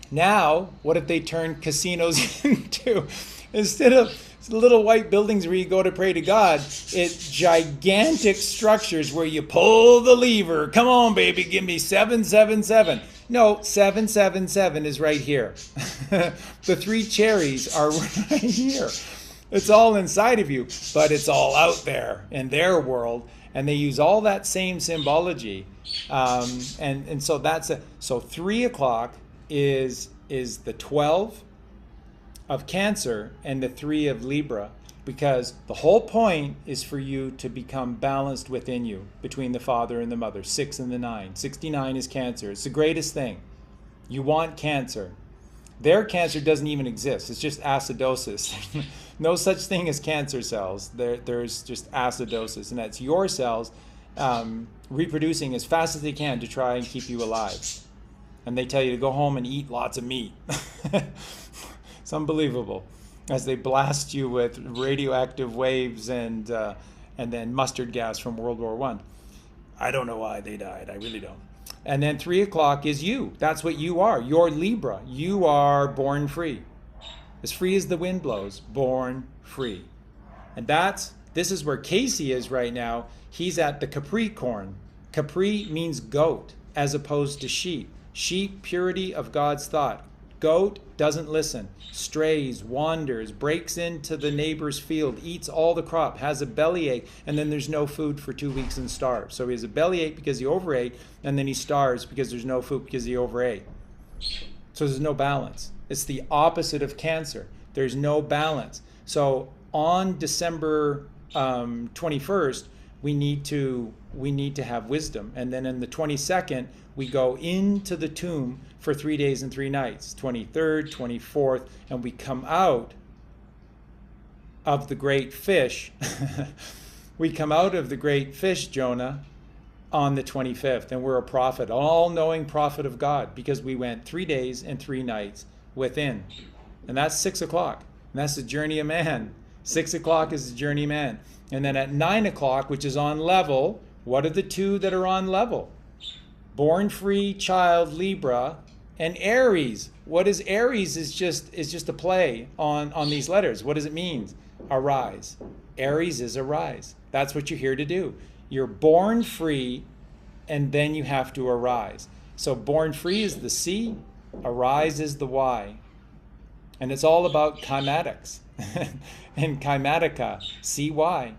now, what if they turn casinos into, instead of little white buildings where you go to pray to God, it's gigantic structures where you pull the lever. Come on, baby, give me 777. No, 777 is right here. The 3 cherries are right here. It's all inside of you, but it's all out there in their world. And they use all that same symbology. And so so 3 o'clock is the 12 of Cancer and the 3 of Libra, because the whole point is for you to become balanced within you between the father and the mother. 6 and the 9. 69 is Cancer. It's the greatest thing. You want Cancer. Their cancer doesn't even exist. It's just acidosis. No such thing as cancer cells. There's just acidosis, and that's your cells reproducing as fast as they can to try and keep you alive. And they tell you to go home and eat lots of meat. It's unbelievable. as they blast you with radioactive waves and then mustard gas from World War One. I don't know why they died. I really don't. And then 3 o'clock is you. That's what you are. You're Libra. You are born free as the wind blows, born free. And this is where Kasey is right now. He's at the Capricorn. Capri means goat as opposed to sheep. Sheep, purity of God's thought. Goat doesn't listen, strays, wanders, breaks into the neighbor's field, eats all the crop, has a bellyache, and then there's no food for 2 weeks and starves. So he has a bellyache because he overate, and then he starves because there's no food because he overate. So there's no balance. It's the opposite of Cancer. There's no balance. So on December 21st, we need to have wisdom. And then in the 22nd, we go into the tomb for 3 days and 3 nights, 23rd, 24th, and we come out of the great fish. We come out of the great fish, Jonah, on the 25th, and we're a prophet, all-knowing prophet of God, because we went 3 days and 3 nights within. And that's 6 o'clock. And that's the journey of man. 6 o'clock is the journey of man. And then at 9 o'clock, which is on level, what are the two that are on level? Born free child, Libra, and Aries. What is Aries is just a play on these letters. What does it mean? Arise. Aries is arise. That's what you're here to do. You're born free, and then you have to arise. So born free is the C, arise is the Y. And it's all about kymatics and kymatica, CY.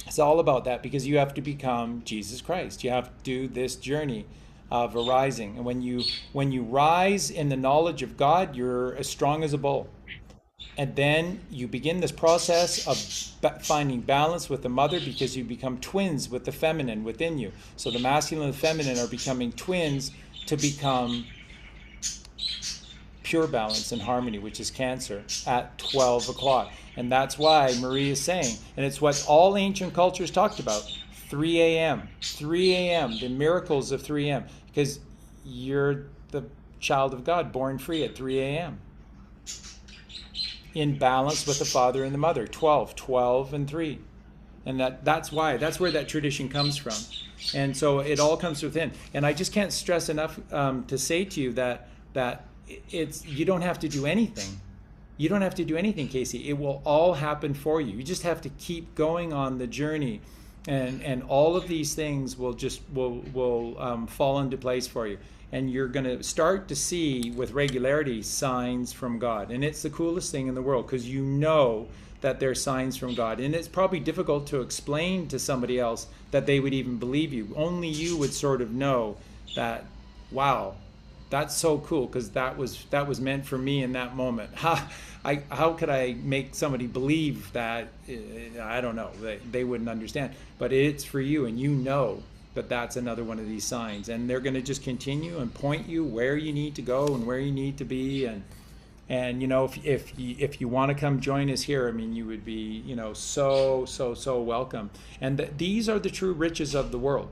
It's all about that, because you have to become Jesus Christ. You have to do this journey of arising. And when you rise in the knowledge of God, you're as strong as a bull. And then you begin this process of finding balance with the mother, because you become twins with the feminine within you. So the masculine and the feminine are becoming twins to become pure balance and harmony, which is Cancer, at 12 o'clock. And that's why Marie is saying, and it's what all ancient cultures talked about, 3 a.m., 3 a.m., the miracles of 3 a.m., because you're the child of God, born free at 3 a.m. in balance with the father and the mother, 12 and 3. And that's where that tradition comes from. And so it all comes within. And I just can't stress enough to say to you that you don't have to do anything. You don't have to do anything, Kasey. It will all happen for you. You just have to keep going on the journey, and all of these things will fall into place for you. And you're going to start to see with regularity signs from God. And it's the coolest thing in the world, because you know that they're signs from God. And it's probably difficult to explain to somebody else that they would even believe you. Only you would sort of know that, wow, that's so cool, because that was meant for me in that moment. How could I make somebody believe that? I don't know. They wouldn't understand. But it's for you, and you know that that's another one of these signs. And they're going to just continue and point you where you need to go and where you need to be. And you know, if you want to come join us here, I mean, you would be, you know, so welcome. And these are the true riches of the world.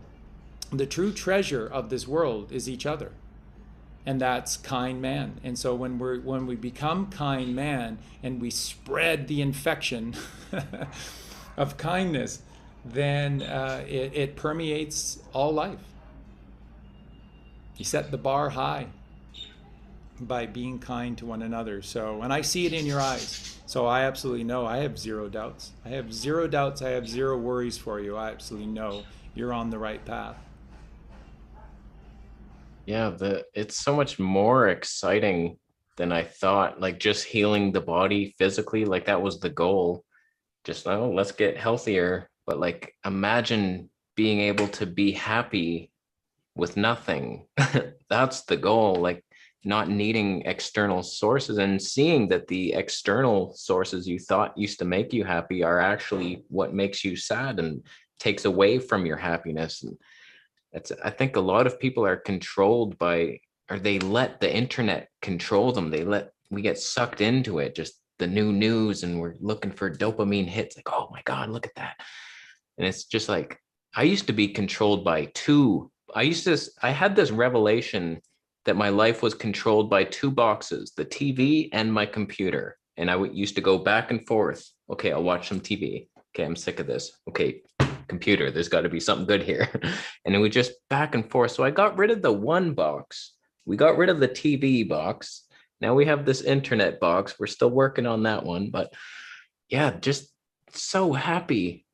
The true treasure of this world is each other. And that's kind man. And so when we become kind man and we spread the infection of kindness, then it permeates all life. You set the bar high by being kind to one another. So, and I see it in your eyes. So I absolutely know. I have zero doubts. I have zero doubts. I have zero worries for you. I absolutely know you're on the right path. Yeah, it's so much more exciting than I thought. Like just healing the body physically, like that was the goal. Just, oh, let's get healthier. But like, imagine being able to be happy with nothing. That's the goal. Like not needing external sources, and seeing that the external sources you thought used to make you happy are actually what makes you sad and takes away from your happiness. And I think a lot of people are controlled by, or they let the internet control them. We get sucked into it, just the new news, and we're looking for dopamine hits. Like, oh my God, look at that. And it's just like, I used to be controlled by I had this revelation that my life was controlled by two boxes, the TV and my computer. And used to go back and forth. Okay, I'll watch some TV. Okay, I'm sick of this. Okay, computer, there's got to be something good here. And then we just back and forth. So I got rid of the one box. We got rid of the TV box. Now we have this internet box. We're still working on that one. But yeah, just so happy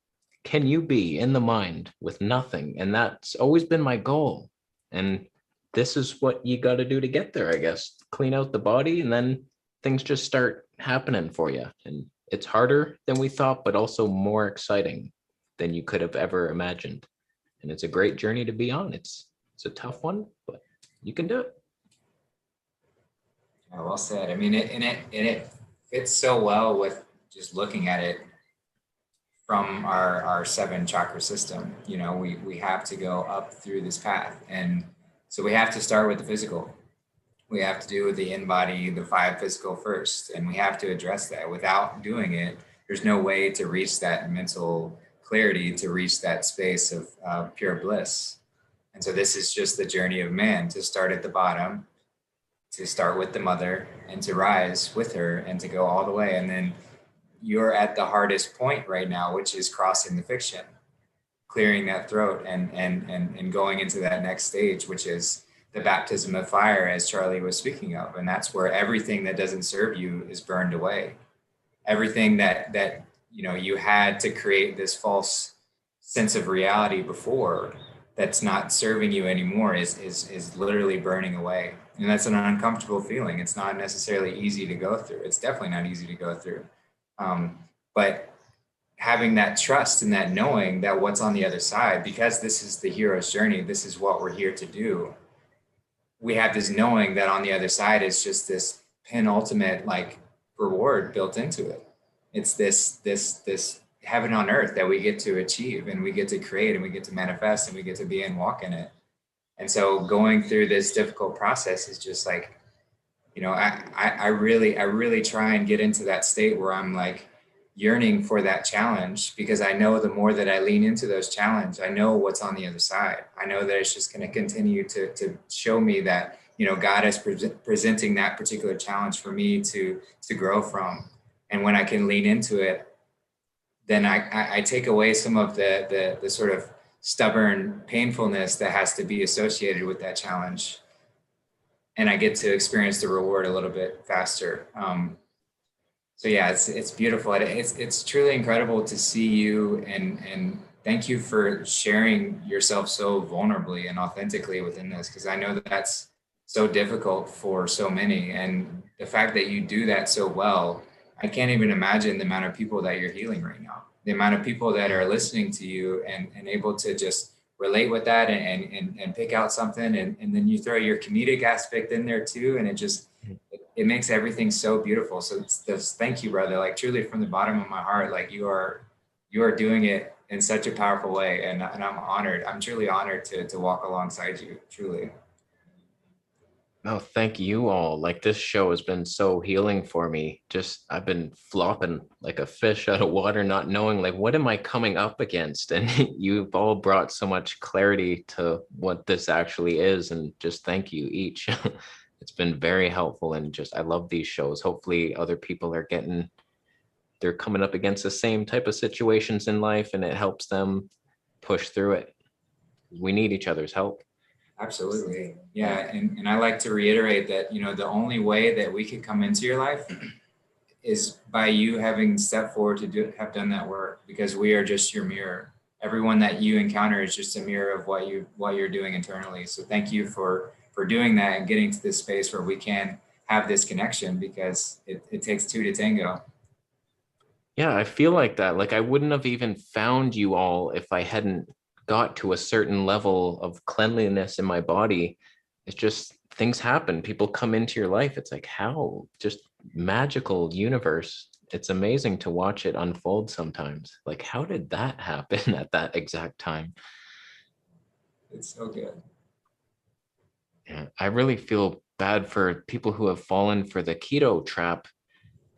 can you be in the mind with nothing? And that's always been my goal. And this is what you got to do to get there, I guess. Clean out the body, and then things just start happening for you. And it's harder than we thought, but also more exciting than you could have ever imagined. And it's a great journey to be on. It's a tough one, but you can do it. Yeah, well said. I mean, it fits so well with just looking at it from our 7 chakra system. You know, we have to go up through this path. And so we have to start with the physical. We have to do the in-body, the 5 physical first. And we have to address that. Without doing it, there's no way to reach that mental clarity, to reach that space of pure bliss. And so this is just the journey of man, to start at the bottom, to start with the mother, and to rise with her, and to go all the way. And then you're at the hardest point right now, which is crossing the fiction, clearing that throat, and going into that next stage, which is the baptism of fire, as Charlie was speaking of. And that's where everything that doesn't serve you is burned away. Everything that you know you had to create this false sense of reality before, that's not serving you anymore, is literally burning away. And that's an uncomfortable feeling. It's not necessarily easy to go through. It's definitely not easy to go through. But having that trust and that knowing that what's on the other side, because this is the hero's journey, this is what we're here to do. We have this knowing that on the other side is just this penultimate like reward built into it. It's this heaven on earth that we get to achieve, and we get to create, and we get to manifest, and we get to be and walk in it. And so going through this difficult process is just like, you know, I really try and get into that state where I'm like yearning for that challenge, because I know the more that I lean into those challenges, I know what's on the other side. I know that it's just going to continue to show me that, you know, God is presenting that particular challenge for me to grow from. And when I can lean into it, then I take away some of the sort of stubborn painfulness that has to be associated with that challenge. And I get to experience the reward a little bit faster. So yeah, it's beautiful. It's truly incredible to see you, and thank you for sharing yourself so vulnerably and authentically within this, because I know that that's so difficult for so many. And the fact that you do that so well, I can't even imagine the amount of people that you're healing right now, the amount of people that are listening to you and able to just relate with that and pick out something. And then you throw your comedic aspect in there too. And it makes everything so beautiful. So thank you, brother. Like truly from the bottom of my heart, like you are doing it in such a powerful way. And I'm honored. I'm truly honored to walk alongside you, truly. Oh, thank you all. Like this show has been so healing for me. Just I've been flopping like a fish out of water, not knowing like what am I coming up against? And you've all brought so much clarity to what this actually is. And just thank you each. It's been very helpful, and just I love these shows. Hopefully other people are they're coming up against the same type of situations in life, and it helps them push through it. We need each other's help. Absolutely. Yeah. And I like to reiterate that, you know, the only way that we could come into your life is by you having stepped forward to have done that work, because we are just your mirror. Everyone that you encounter is just a mirror of what you're doing internally. So thank you for doing that and getting to this space where we can have this connection, because it takes 2 to tango. Yeah, I feel like that. Like I wouldn't have even found you all if I hadn't got to a certain level of cleanliness in my body. It's just things happen. People come into your life. It's like, how just magical universe. It's amazing to watch it unfold sometimes. Like, how did that happen at that exact time? It's so good. Yeah, I really feel bad for people who have fallen for the keto trap,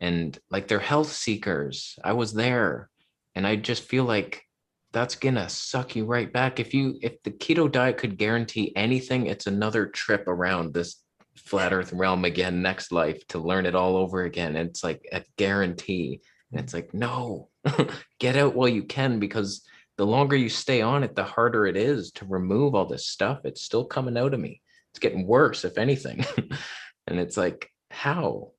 and like they're health seekers. I was there, and I just feel like that's gonna suck you right back. If the keto diet could guarantee anything, it's another trip around this flat earth realm again next life to learn it all over again. And it's like a guarantee. And it's like, no, get out while you can, because the longer you stay on it, the harder it is to remove all this stuff. It's still coming out of me. It's getting worse, if anything. And it's like, how?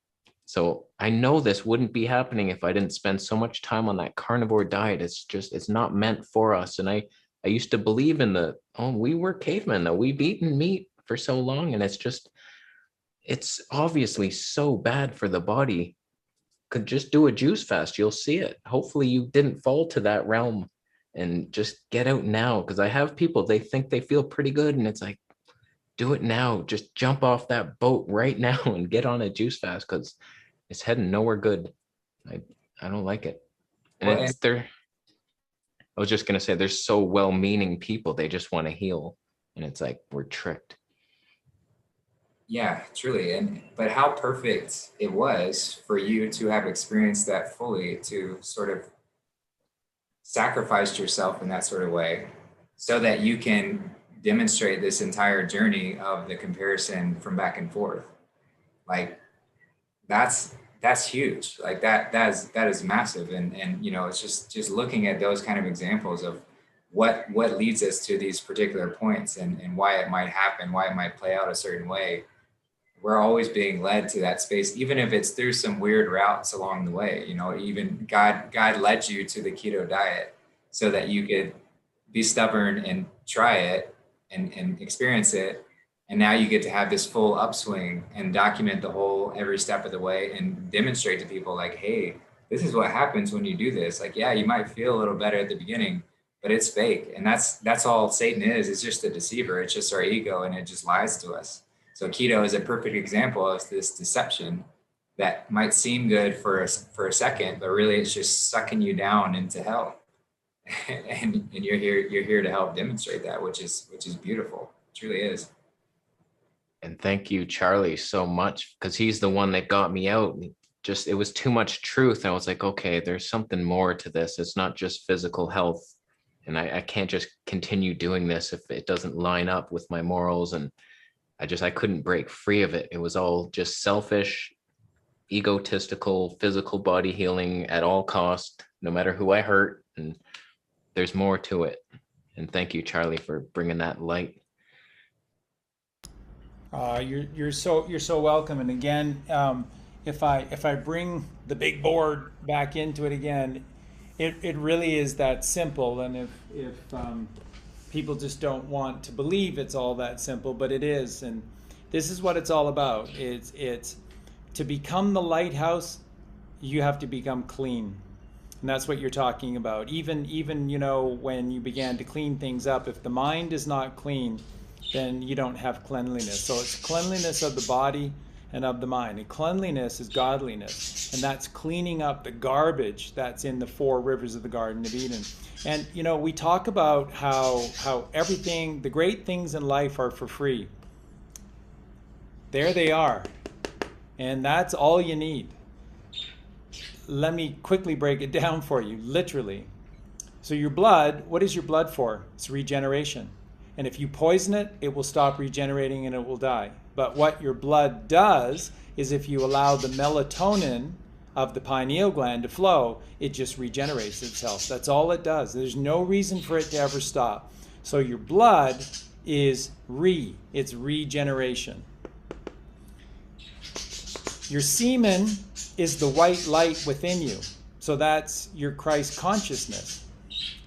So I know this wouldn't be happening if I didn't spend so much time on that carnivore diet. It's not meant for us. And I used to believe in we were cavemen though. We've eaten meat for so long, and it's obviously so bad for the body. Could just do a juice fast. You'll see it. Hopefully you didn't fall to that realm, and just get out now. Because I have people, they think they feel pretty good, and it's like, do it now. Just jump off that boat right now and get on a juice fast, because it's heading nowhere good. I don't like it. And I was just gonna say, there's so well-meaning people, they just want to heal, and it's like, we're tricked. Yeah, truly. But how perfect it was for you to have experienced that fully, to sort of sacrifice yourself in that sort of way, so that you can demonstrate this entire journey of the comparison from back and forth. Like that's huge. Like that is massive. And it's just looking at those kind of examples of what leads us to these particular points, and why it might happen, why it might play out a certain way. We're always being led to that space, even if it's through some weird routes along the way. Even God led you to the keto diet so that you could be stubborn and try it and experience it. And now you get to have this full upswing and document every step of the way, and demonstrate to people like, hey, this is what happens when you do this. Like, yeah, you might feel a little better at the beginning, but it's fake. And that's all Satan is. It's just a deceiver. It's just our ego, and it just lies to us. So keto is a perfect example of this deception that might seem good for a second, but really it's just sucking you down into hell. and you're here to help demonstrate that, which is beautiful. It truly is. And thank you, Charlie, so much, because he's the one that got me out. It was too much truth. I was like, okay, there's something more to this. It's not just physical health. And I can't just continue doing this if it doesn't line up with my morals. And I couldn't break free of it. It was all just selfish, egotistical, physical body healing at all cost, no matter who I hurt. And there's more to it. And thank you, Charlie, for bringing that light. You're so welcome. And again, if I bring the big board back into it again, it really is that simple. And if people just don't want to believe it's all that simple, but it is. And this is what it's all about. It's to become the lighthouse, you have to become clean. And that's what you're talking about. Even when you began to clean things up, if the mind is not clean, then you don't have cleanliness. So it's cleanliness of the body and of the mind. And cleanliness is godliness. And that's cleaning up the garbage that's in the 4 rivers of the Garden of Eden. And, we talk about how everything, the great things in life are for free. There they are. And that's all you need. Let me quickly break it down for you, literally. So your blood, what is your blood for? It's regeneration. And if you poison it, it will stop regenerating and it will die. But what your blood does is, if you allow the melatonin of the pineal gland to flow, it just regenerates itself. That's all it does. There's no reason for it to ever stop. So your blood is it's regeneration. Your semen is the white light within you. So that's your Christ consciousness.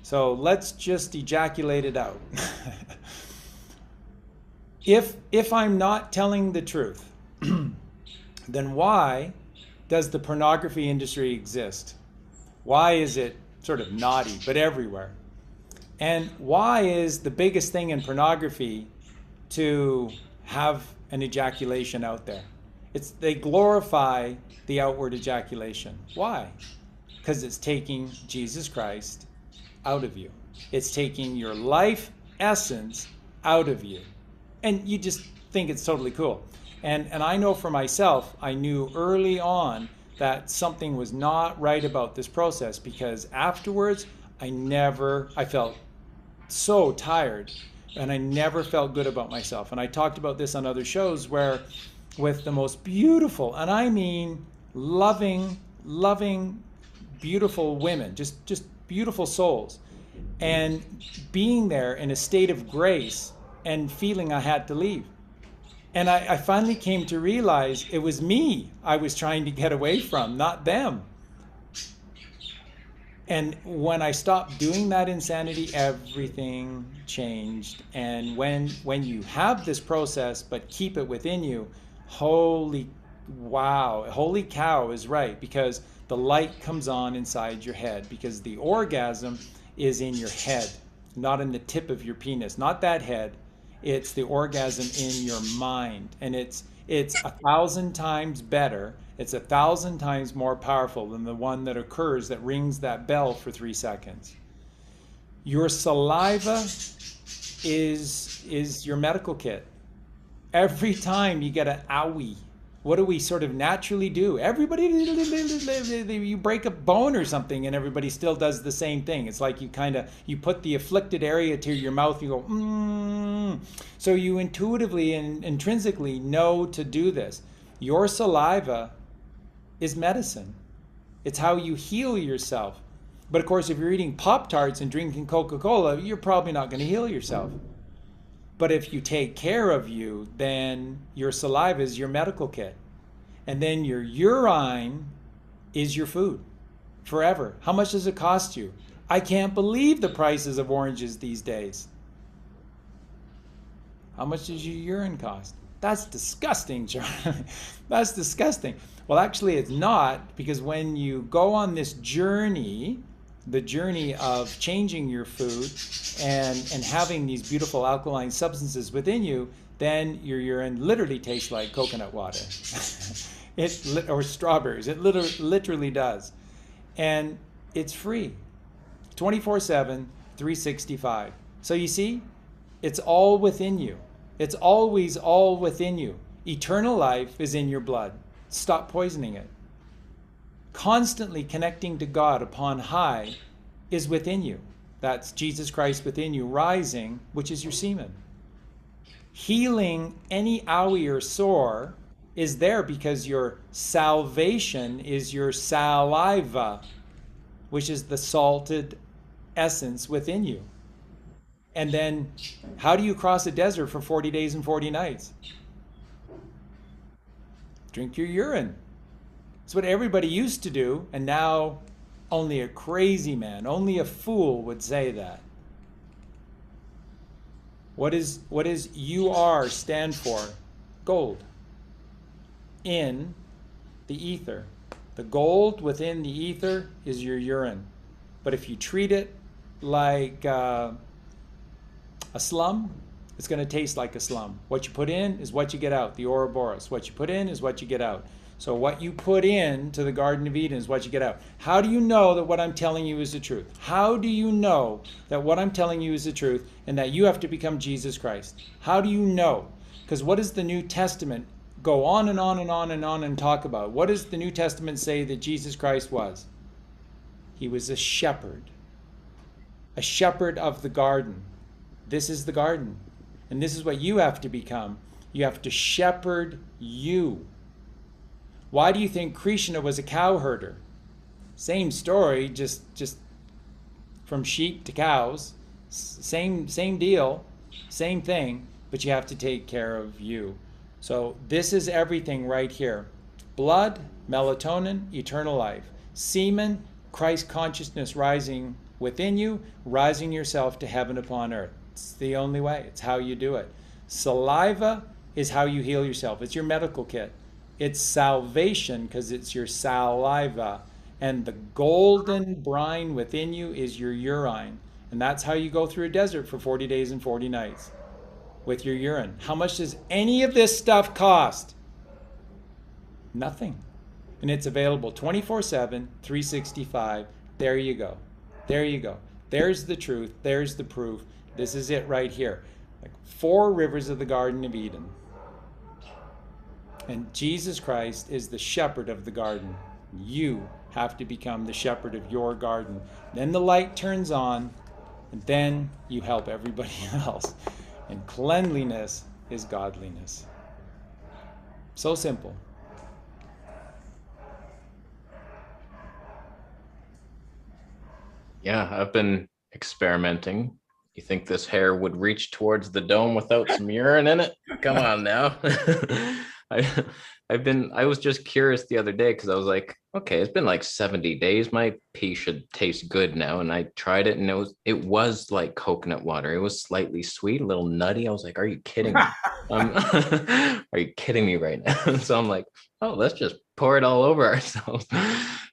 So let's just ejaculate it out. If I'm not telling the truth, then why does the pornography industry exist? Why is it sort of naughty, but everywhere? And why is the biggest thing in pornography to have an ejaculation out there? They glorify the outward ejaculation. Why? Because it's taking Jesus Christ out of you. It's taking your life essence out of you. And you just think it's totally cool. And I know for myself, I knew early on that something was not right about this process, because afterwards I felt so tired, and I never felt good about myself. And I talked about this on other shows where with the most beautiful, and I mean loving, loving, beautiful women, just beautiful souls, and being there in a state of grace and feeling I had to leave. And I finally came to realize it was me I was trying to get away from, not them. And when I stopped doing that insanity, everything changed. And when you have this process but keep it within you, holy wow, holy cow is right, because the light comes on inside your head, because the orgasm is in your head, not in the tip of your penis, not that head. It's the orgasm in your mind, and it's 1,000 times better. It's 1,000 times more powerful than the one that occurs that rings that bell for 3 seconds. Your saliva is your medical kit. Every time you get an owie, what do we sort of naturally do? Everybody, you break a bone or something and everybody still does the same thing. It's like you put the afflicted area to your mouth, you go, So you intuitively and intrinsically know to do this. Your saliva is medicine. It's how you heal yourself. But of course, if you're eating Pop-Tarts and drinking Coca-Cola, you're probably not going to heal yourself. But if you take care of you, then your saliva is your medical kit. And then your urine is your food forever. How much does it cost you? I can't believe the prices of oranges these days. How much does your urine cost? That's disgusting, Charlie. That's disgusting. Well, actually, it's not, because when you go on this journey, the journey of changing your food and having these beautiful alkaline substances within you, then your urine literally tastes like coconut water or strawberries. It literally does. And it's free, 24/7, 365. So you see, it's all within you. It's always all within you. Eternal life is in your blood. Stop poisoning it. Constantly connecting to God upon high is within you. That's Jesus Christ within you rising, which is your semen. Healing any owie or sore is there because your salvation is your saliva, which is the salted essence within you. And then how do you cross a desert for 40 days and 40 nights? Drink your urine. It's what everybody used to do, and now only a crazy man, only a fool would say that. What is UR stand for? Gold. In the ether. The gold within the ether is your urine. But if you treat it like a slum, it's going to taste like a slum. What you put in is what you get out, the Ouroboros. What you put in is what you get out. So what you put in to the Garden of Eden is what you get out. How do you know that what I'm telling you is the truth? How do you know that what I'm telling you is the truth and that you have to become Jesus Christ? How do you know? Because what does the New Testament go on and on and on and on and talk about? What does the New Testament say that Jesus Christ was? He was a shepherd of the garden. This is the garden. And this is what you have to become. You have to shepherd you. Why do you think Krishna was a cow herder? Same story, just from sheep to cows. Same deal, same thing, but you have to take care of you. So this is everything right here. Blood, melatonin, eternal life. Semen, Christ consciousness rising within you, rising yourself to heaven upon earth. It's the only way. It's how you do it. Saliva is how you heal yourself. It's your medical kit. It's salvation because it's your saliva. And the golden brine within you is your urine. And that's how you go through a desert for 40 days and 40 nights with your urine. How much does any of this stuff cost? Nothing. And it's available 24/7, 365. There you go. There you go. There's the truth. There's the proof. This is it right here. Like 4 rivers of the Garden of Eden. And Jesus Christ is the shepherd of the garden. You have to become the shepherd of your garden. Then the light turns on, and then you help everybody else. And cleanliness is godliness. So simple. Yeah, I've been experimenting. You think this hair would reach towards the dome without some urine in it? Come on now. I I was just curious the other day because I was like, okay, it's been like 70 days. My pee should taste good now. And I tried it and it was like coconut water. It was slightly sweet, a little nutty. I was like, are you kidding me? Are you kidding me right now? So I'm like, oh, let's just pour it all over ourselves.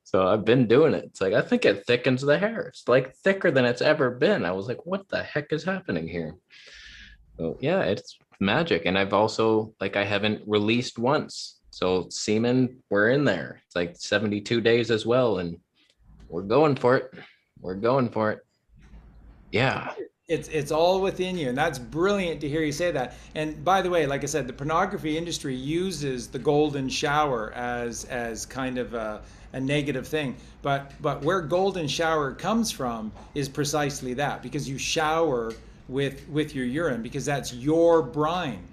So I've been doing it. It's like, I think it thickens the hair. It's like thicker than it's ever been. I was like, what the heck is happening here? So yeah, it's magic. And I've also, like, I haven't released once. So semen, we're in there. It's like 72 days as well. And we're going for it. We're going for it. Yeah. It's all within you, and that's brilliant to hear you say that. And by the way, like I said, the pornography industry uses the golden shower as kind of a negative thing, but where golden shower comes from is precisely that, because you shower with your urine, because that's your brine.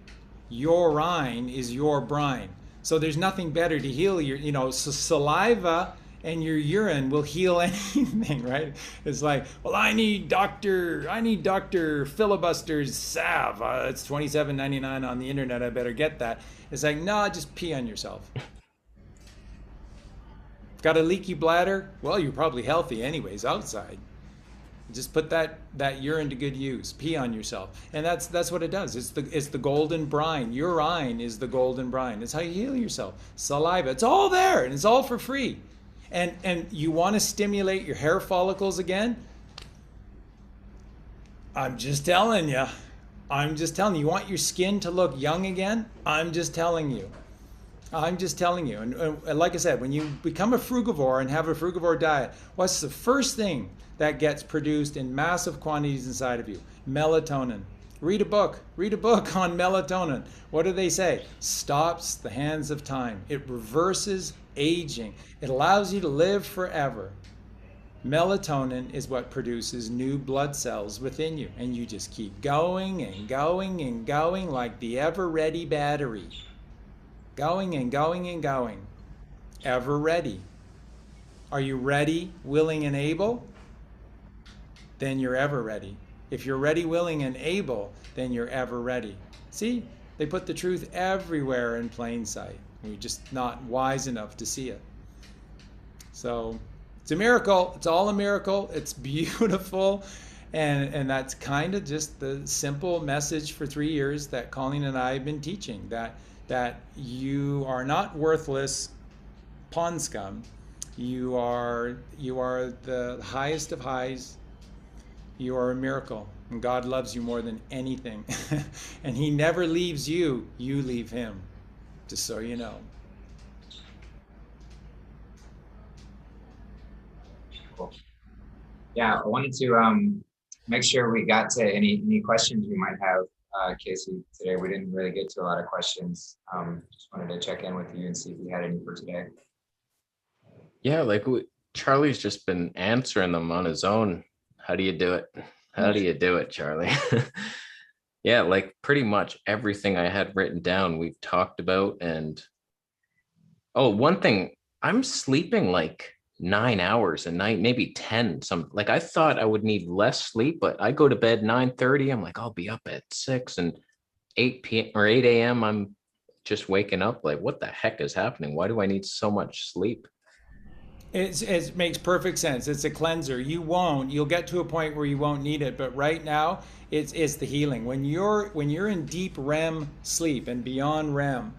Your urine is your brine. So there's nothing better to heal your, so saliva and your urine will heal anything, right? It's like, well, I need Dr. Filibuster's salve. It's $27.99 on the internet. I better get that. It's like, no, just pee on yourself. Got a leaky bladder? Well, you're probably healthy anyways outside. Just put that urine to good use. Pee on yourself, and that's what it does. It's the golden brine. Urine is the golden brine. It's how you heal yourself. Saliva. It's all there, and it's all for free. And you want to stimulate your hair follicles again? I'm just telling you. You want your skin to look young again? I'm just telling you. And like I said, when you become a frugivore and have a frugivore diet, what's the first thing that gets produced in massive quantities inside of you? Melatonin. Read a book on melatonin. What do they say? Stops the hands of time. It reverses aging. It allows you to live forever. Melatonin is what produces new blood cells within you, and you just keep going and going and going like the ever-ready battery. Going and going and going. Ever ready. Are you ready, willing, and able? Then you're ever ready. If you're ready, willing, and able, then you're ever ready. See, they put the truth everywhere in plain sight. We're just not wise enough to see it. So it's a miracle. It's all a miracle. It's beautiful. And that's kind of just the simple message for 3 years that Colleen and I have been teaching, that you are not worthless pond scum. You are the highest of highs. You are a miracle, and God loves you more than anything. And he never leaves you, you leave him, just so you know. Cool. Yeah, I wanted to make sure we got to any questions you might have, Kasey, today. We didn't really get to a lot of questions. Just wanted to check in with you and see if you had any for today. Yeah, like Charlie's just been answering them on his own. How do you do it? How do you do it, Charlie? Yeah, like pretty much everything I had written down, we've talked about. And oh, one thing, I'm sleeping like 9 hours a night, maybe 10. Like I thought I would need less sleep, but I go to bed 9:30. I'm like, I'll be up at 6, and 8 p.m. or 8 a.m. I'm just waking up like, what the heck is happening? Why do I need so much sleep? It makes perfect sense. It's a cleanser. You'll get to a point where you won't need it, but right now it's the healing. When you're in deep REM sleep and beyond REM,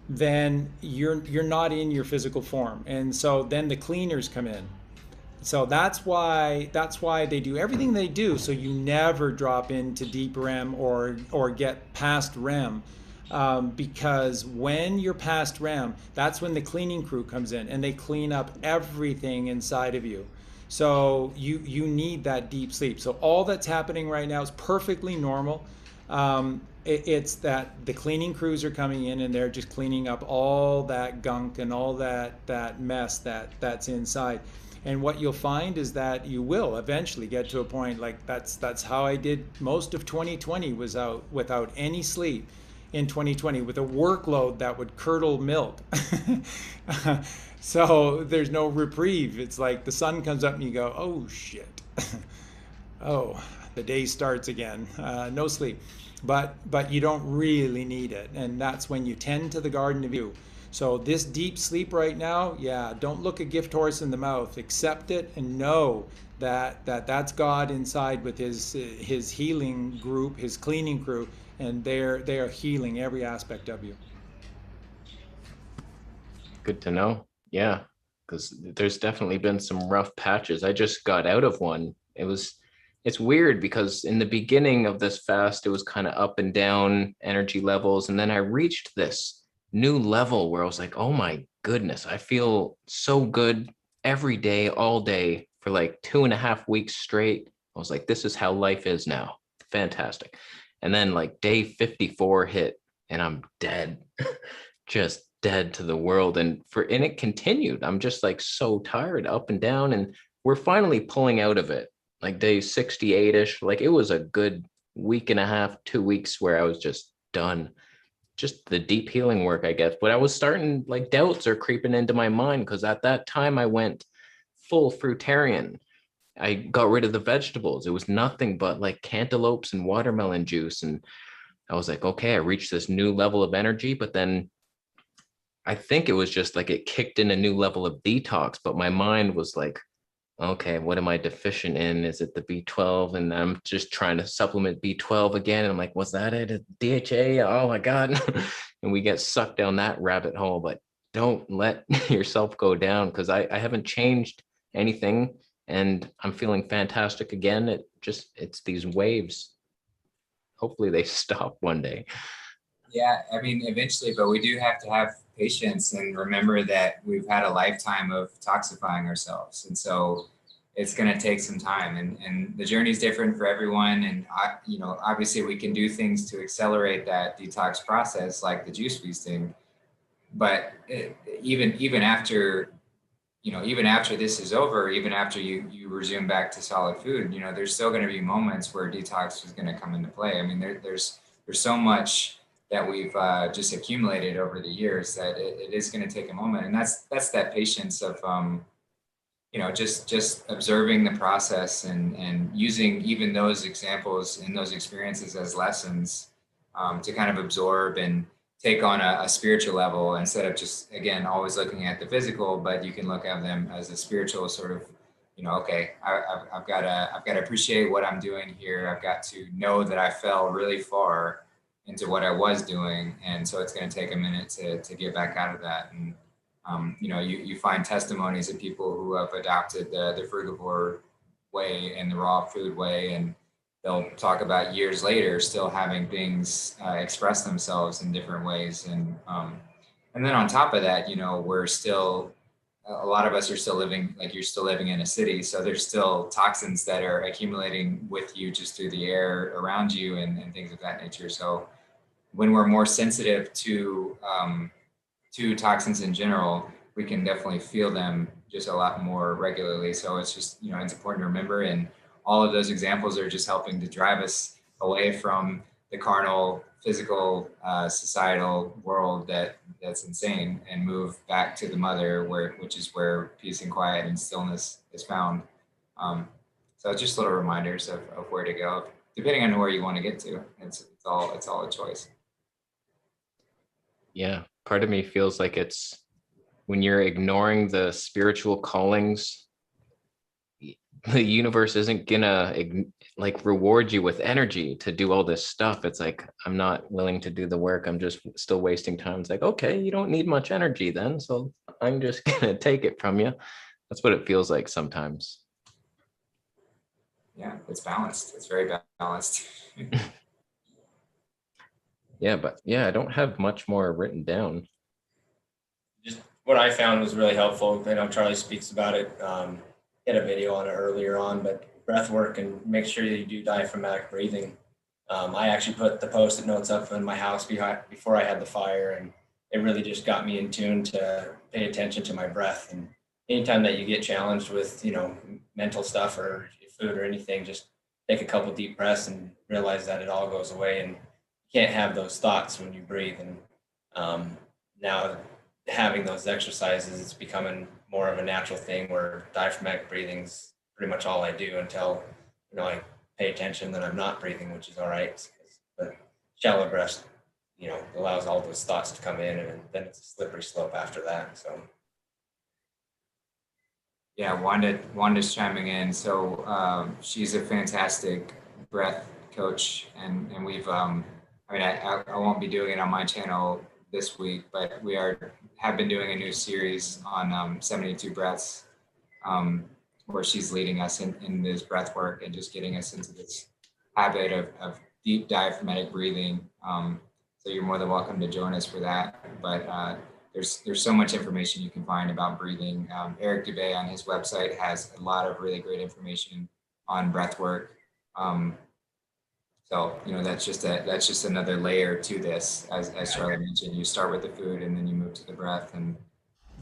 then you're not in your physical form, and so then the cleaners come in. So that's why they do everything they do, so you never drop into deep REM or get past REM. Because when you're past REM, that's when the cleaning crew comes in and they clean up everything inside of you. So you need that deep sleep. So all that's happening right now is perfectly normal. It's that the cleaning crews are coming in and they're just cleaning up all that gunk and all that mess that's inside. And what you'll find is that you will eventually get to a point like that's how I did most of 2020, was out without any sleep. in 2020 with a workload that would curdle milk. So there's no reprieve. It's like the sun comes up and you go, oh shit. Oh, the day starts again. No sleep. But you don't really need it. And that's when you tend to the garden of you. So this deep sleep right now, yeah, don't look a gift horse in the mouth. Accept it and know that's God inside with his healing group, his cleaning crew, and they are healing every aspect of you. Good to know. Yeah, because there's definitely been some rough patches. I just got out of one. It's weird because in the beginning of this fast, it was kind of up and down energy levels. And then I reached this new level where I was like, oh my goodness, I feel so good every day, all day for like 2.5 weeks straight. I was like, this is how life is now. Fantastic. And then like day 54 hit and I'm dead, just dead to the world. And it continued. I'm just like so tired, up and down. And we're finally pulling out of it. Like day 68-ish, like it was a good 1.5 weeks, 2 weeks where I was just done. Just the deep healing work, I guess. But I was starting, like doubts are creeping into my mind because at that time I went full fruitarian. I got rid of the vegetables. It was nothing but like cantaloupes and watermelon juice. And I was like, okay, I reached this new level of energy. But then I think it was just like it kicked in a new level of detox. But my mind was like, okay, what am I deficient in? Is it the B12? And I'm just trying to supplement B12 again. And I'm like, was that it? DHA? Oh my God. And we get sucked down that rabbit hole, but don't let yourself go down because I haven't changed anything and I'm feeling fantastic again. It's these waves. Hopefully they stop one day. Yeah, I mean, eventually, but we do have to have patience and remember that we've had a lifetime of toxifying ourselves. And so it's going to take some time and the journey is different for everyone. And, obviously we can do things to accelerate that detox process, like the juice feasting. But even after this is over, even after you resume back to solid food, there's still going to be moments where detox is going to come into play. I mean, there's so much that we've just accumulated over the years that it is going to take a moment. And that's that patience of, just observing the process and using even those examples and those experiences as lessons to kind of absorb and take on a spiritual level instead of just, again, always looking at the physical, but you can look at them as a spiritual sort of, okay, I've got to appreciate what I'm doing here. I've got to know that I fell really far into what I was doing. And so it's going to take a minute to get back out of that. And, you find testimonies of people who have adopted the frugivore way and the raw food way. And they'll talk about years later, still having things express themselves in different ways. And then on top of that, we're still, a lot of us are still living, like you're still living in a city. So there's still toxins that are accumulating with you just through the air around you and things of that nature. So when we're more sensitive to toxins in general, we can definitely feel them just a lot more regularly. So it's just, it's important to remember. And all of those examples are just helping to drive us away from the carnal, physical, societal world that's insane and move back to the mother, which is where peace and quiet and stillness is found. So just little reminders of where to go, depending on where you want to get to. It's all a choice. Yeah, part of me feels like it's when you're ignoring the spiritual callings, the universe isn't gonna like reward you with energy to do all this stuff. It's like, I'm not willing to do the work. I'm just still wasting time. It's like, okay, you don't need much energy then. So I'm just gonna take it from you. That's what it feels like sometimes. Yeah, it's balanced. It's very balanced. Yeah, but yeah, I don't have much more written down. Just what I found was really helpful. I know Charlie speaks about it. He had a video on it earlier on, but breath work and make sure you do diaphragmatic breathing. I actually put the Post-it notes up in my house before I had the fire, and it really just got me in tune to pay attention to my breath. And anytime that you get challenged with, mental stuff or food or anything, just take a couple deep breaths and realize that it all goes away and can't have those thoughts when you breathe. And now having those exercises, it's becoming more of a natural thing where diaphragmatic breathing's pretty much all I do until, I pay attention that I'm not breathing, which is all right. But shallow breath, allows all those thoughts to come in, and then it's a slippery slope after that. So. Yeah, Wanda's chiming in. So she's a fantastic breath coach, and we've I won't be doing it on my channel this week, but we have been doing a new series on 72 breaths, where she's leading us in this breath work and just getting us into this habit of deep diaphragmatic breathing. So you're more than welcome to join us for that. But there's so much information you can find about breathing. Eric Dubé on his website has a lot of really great information on breath work. So that's just another layer to this. As Charlie mentioned, you start with the food and then you move to the breath. And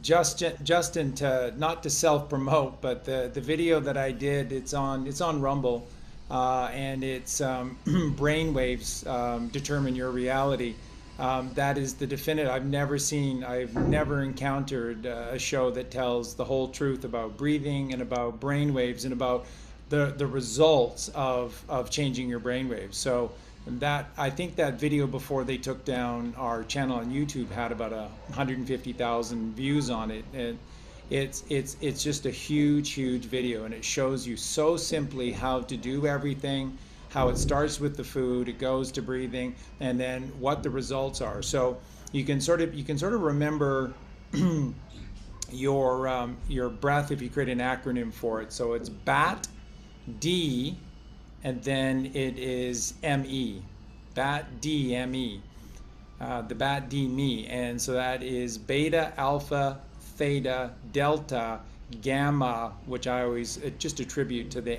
Justin, not to self-promote, but the video that I did, it's on Rumble, and it's brainwaves determine your reality. That is the definitive. I've never encountered a show that tells the whole truth about breathing and about brainwaves and about the results of changing your brainwaves. So I think that video, before they took down our channel on YouTube, had about 150,000 views on it, and it's just a huge video, and it shows you so simply how to do everything, how it starts with the food, it goes to breathing, and then what the results are. So you can sort of remember your breath if you create an acronym for it. So it's BAT, D, and then it is ME, BAT, D, ME, the BAT, D, ME. And so that is beta, alpha, theta, delta, gamma, which I always just attribute to the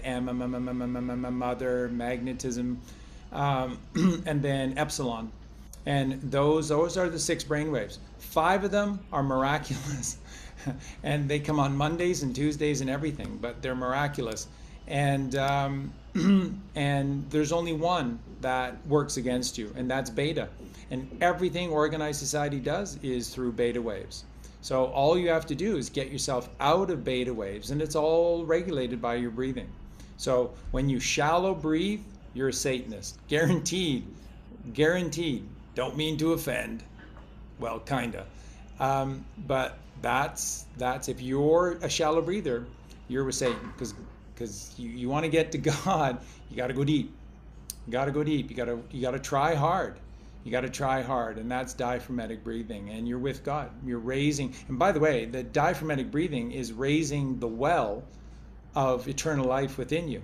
mother, magnetism, and then epsilon. And those are the 6 brainwaves. 5 of them are miraculous, and they come on Mondays and Tuesdays and everything, but they're miraculous. And and there's only one that works against you, and that's beta. And everything organized society does is through beta waves. So all you have to do is get yourself out of beta waves, and it's all regulated by your breathing. So when you shallow breathe, you're a Satanist. Guaranteed. Don't mean to offend. Well, kinda. But that's if you're a shallow breather, you're with Satan, because you want to get to God, you got to go deep. You got to try hard. You got to try hard, and that's diaphragmatic breathing, and you're with God. You're raising, and by the way, the diaphragmatic breathing is raising the well of eternal life within you.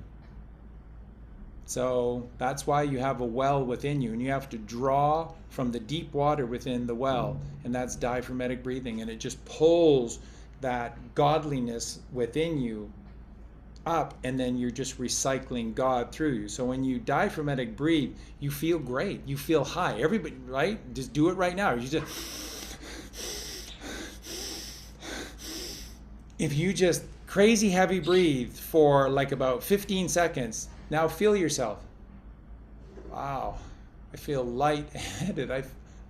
So that's why you have a well within you, and you have to draw from the deep water within the well, and that's diaphragmatic breathing, and it just pulls that godliness within you up, and then you're just recycling God through you. So when you diaphragmatic breathe, you feel great, you feel high. Everybody, right? Just do it right now. If you just crazy heavy breathe for like about 15 seconds, now feel yourself. Wow, I feel light-headed. I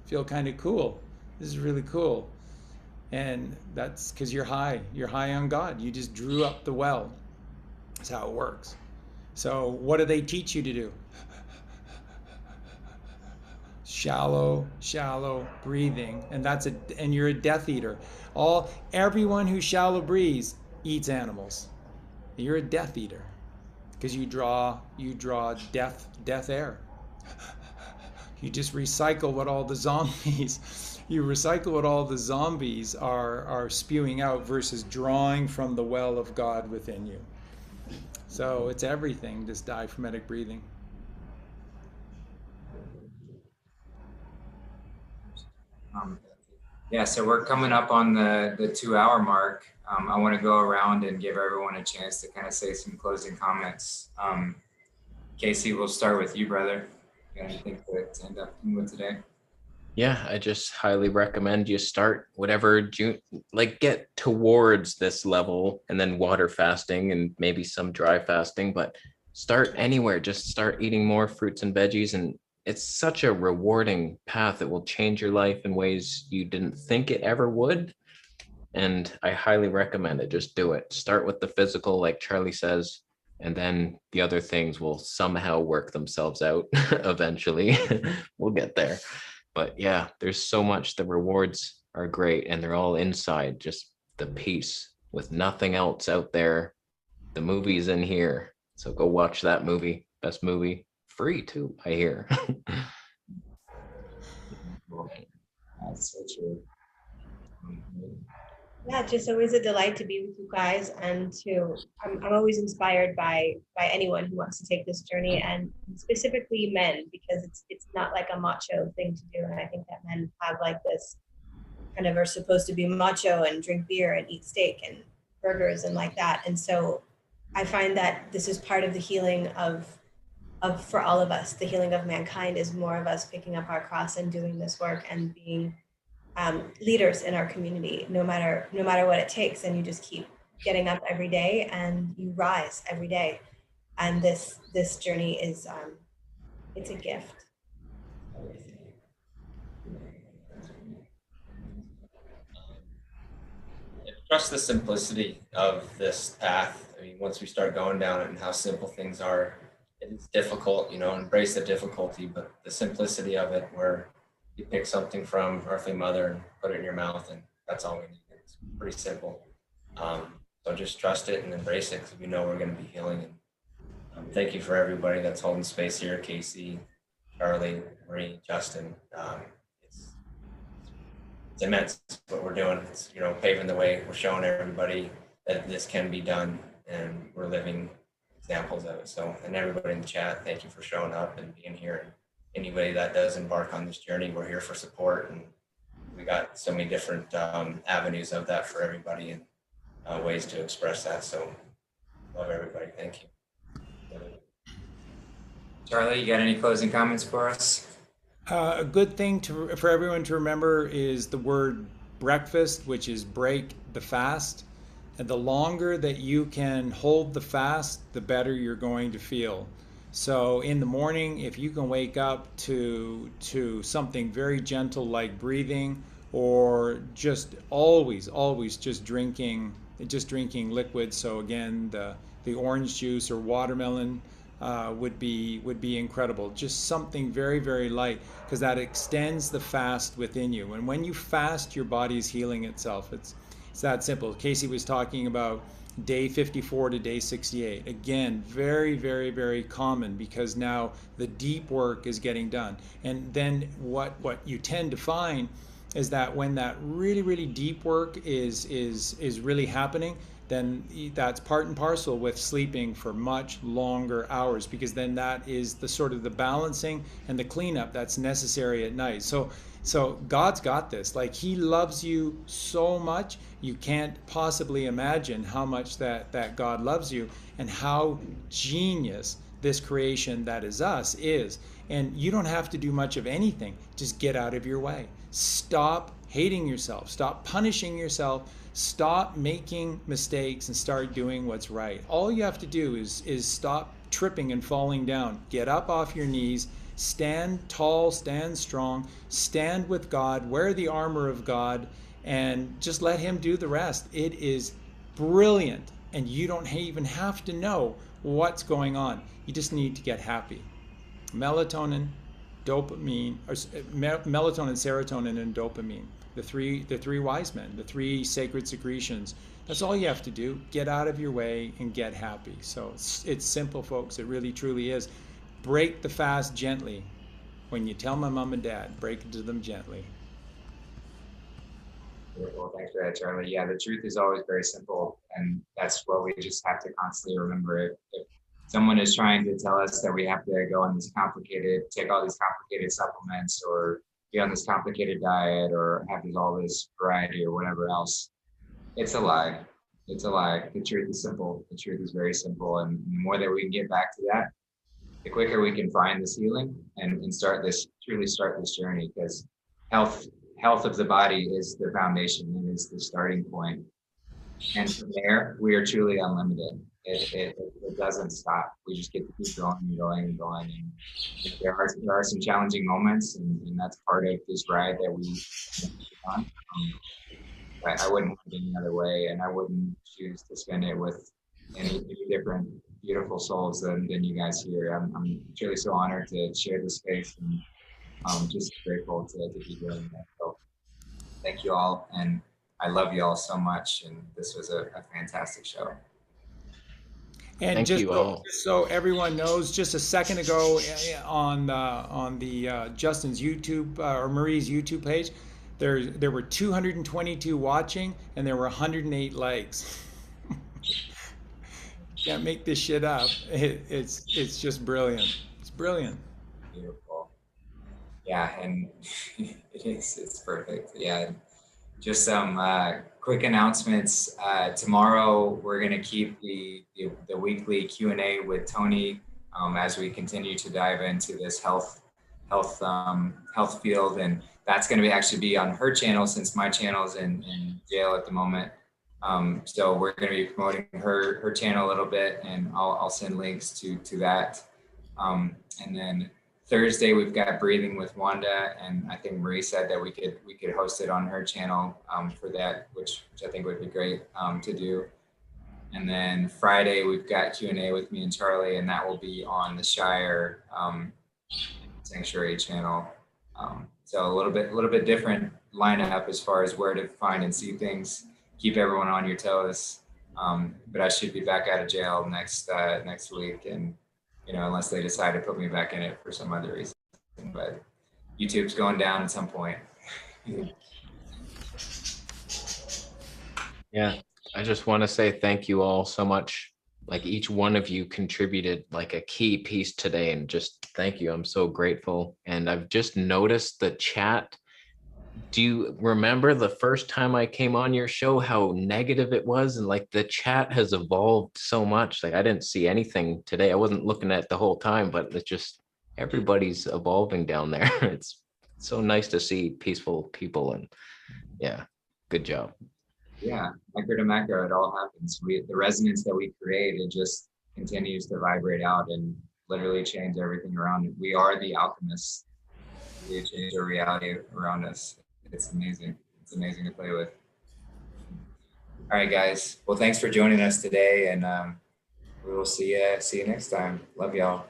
feel kind of cool. This is really cool. And that's because you're high. You're high on God. You just drew up the well. That's how it works. So what do they teach you to do? Shallow breathing, and and you're a death eater. Everyone who shallow breathes eats animals. You're a death eater because you draw death air. You just recycle what all the zombies are spewing out versus drawing from the well of God within you. So it's everything, this diaphragmatic breathing. Yeah, so we're coming up on the 2-hour mark. I want to go around and give everyone a chance to kind of say some closing comments. Kasey, we'll start with you, brother. You got anything to end up with today? Yeah, I just highly recommend you start whatever get towards this level, and then water fasting and maybe some dry fasting, but start anywhere. Just start eating more fruits and veggies, and it's such a rewarding path. It will change your life in ways you didn't think it ever would. And I highly recommend it. Just do it. Start with the physical, like Charlie says, and then the other things will somehow work themselves out eventually. We'll get there. But yeah, there's so much. The rewards are great and they're all inside, just the peace with nothing else out there. The movie's in here. So go watch that movie. Best movie. Free too, I hear. That's so true. Yeah, it's just always a delight to be with you guys, and I'm always inspired by anyone who wants to take this journey, and specifically men, because it's not like a macho thing to do. And I think that men have like this kind of are supposed to be macho and drink beer and eat steak and burgers and like that. And so I find that this is part of the healing of for all of us. The healing of mankind is more of us picking up our cross and doing this work and being leaders in our community, no matter what it takes. And you just keep getting up every day and you rise every day. And this journey is it's a gift. Trust the simplicity of this path. I mean, once we start going down it and how simple things are, it's difficult, embrace the difficulty, but the simplicity of it, where you pick something from Earthly Mother and put it in your mouth, and that's all we need. It's pretty simple. So just trust it and embrace it, because we know we're going to be healing. And thank you for everybody that's holding space here, Kasey, Charlie, Marie, Justin. It's immense what we're doing. It's, paving the way. We're showing everybody that this can be done, and we're living examples of it. So, and everybody in the chat, thank you for showing up and being here. Anybody that does embark on this journey, we're here for support, and we got so many different avenues of that for everybody, and ways to express that. So love everybody. Thank you. Charlie, you got any closing comments for us? A good thing for everyone to remember is the word breakfast, which is break the fast. And the longer that you can hold the fast, the better you're going to feel. So in the morning, if you can wake up to something very gentle like breathing, or just always just drinking liquid. So again, the orange juice or watermelon would be incredible. Just something very, very light, because that extends the fast within you. And when you fast, your body is healing itself. It's that simple. Kasey was talking about day 54 to day 68. Again, very, very, very common, because now the deep work is getting done. And then what you tend to find is that when that really, really deep work is really happening, then that's part and parcel with sleeping for much longer hours, because then that is the sort of the balancing and the cleanup that's necessary at night. So God's got this. Like, he loves you so much, you can't possibly imagine how much that God loves you, and how genius this creation that is us is. And you don't have to do much of anything. Just get out of your way. Stop hating yourself. Stop punishing yourself. Stop making mistakes and start doing what's right. All you have to do is stop tripping and falling down. Get up off your knees. Stand tall, stand strong, stand with God, wear the armor of God, and just let him do the rest. It is brilliant, and you don't even have to know what's going on. You just need to get happy. Melatonin, dopamine, or melatonin, serotonin, and dopamine. The three wise men, the three sacred secretions. That's all you have to do. Get out of your way and get happy. So it's simple, folks. It really, truly is. Break the fast gently. When you tell my mom and dad, break it to them gently. Well, thanks for that, Charlie. Yeah, the truth is always very simple, and that's what we just have to constantly remember. If someone is trying to tell us that we have to go on this take all these complicated supplements, or be on this complicated diet, or have all this variety or whatever else, it's a lie. It's a lie. The truth is simple. The truth is very simple, and the more that we can get back to that, the quicker we can find this healing and truly start this journey, because health of the body is the foundation and is the starting point. And from there, we are truly unlimited. it doesn't stop. We just get to keep going and going and going. And there are some challenging moments, and that's part of this ride that we on. I wouldn't have it any other way, and I wouldn't choose to spend it with any different beautiful souls than you guys here. I'm truly so honored to share this space, and just grateful to be doing that. So thank you all, and I love you all so much, and this was a fantastic show. And Thank just you all. so everyone knows, just a second ago on the Justin's YouTube or Marie's YouTube page, there were 222 watching and there were 108 likes. Can't make this shit up. It's just brilliant. It's brilliant. Beautiful. Yeah, and it's perfect. Yeah. Just some quick announcements. Tomorrow, we're going to keep the weekly Q&A with Tony as we continue to dive into this health field, and that's going to actually be on her channel since my channel is in jail at the moment. So we're going to be promoting her channel a little bit, and I'll send links to that. And then Thursday, we've got Breathing with Wanda, and I think Marie said that we could host it on her channel for that, which I think would be great to do. And then Friday, we've got Q&A with me and Charlie, and that will be on the Shire Sanctuary channel. So a little bit different lineup as far as where to find and see things. Keep everyone on your toes. But I should be back out of jail next week, and unless they decide to put me back in it for some other reason. But YouTube's going down at some point. Yeah, I just want to say thank you all so much. Like each one of you contributed like a key piece today, and just thank you. I'm so grateful. And I've just noticed the chat. Do you remember the first time I came on your show, how negative it was? And like the chat has evolved so much. Like I didn't see anything today. I wasn't looking at the whole time, but it's just everybody's evolving down there. It's so nice to see peaceful people, and yeah, good job. Yeah, micro to macro, it all happens. The resonance that we create, it just continues to vibrate out and literally change everything around it. We are the alchemists. We change our reality around us. It's amazing. It's amazing to play with. All right, guys. Well, thanks for joining us today, and we will see you next time. Love y'all.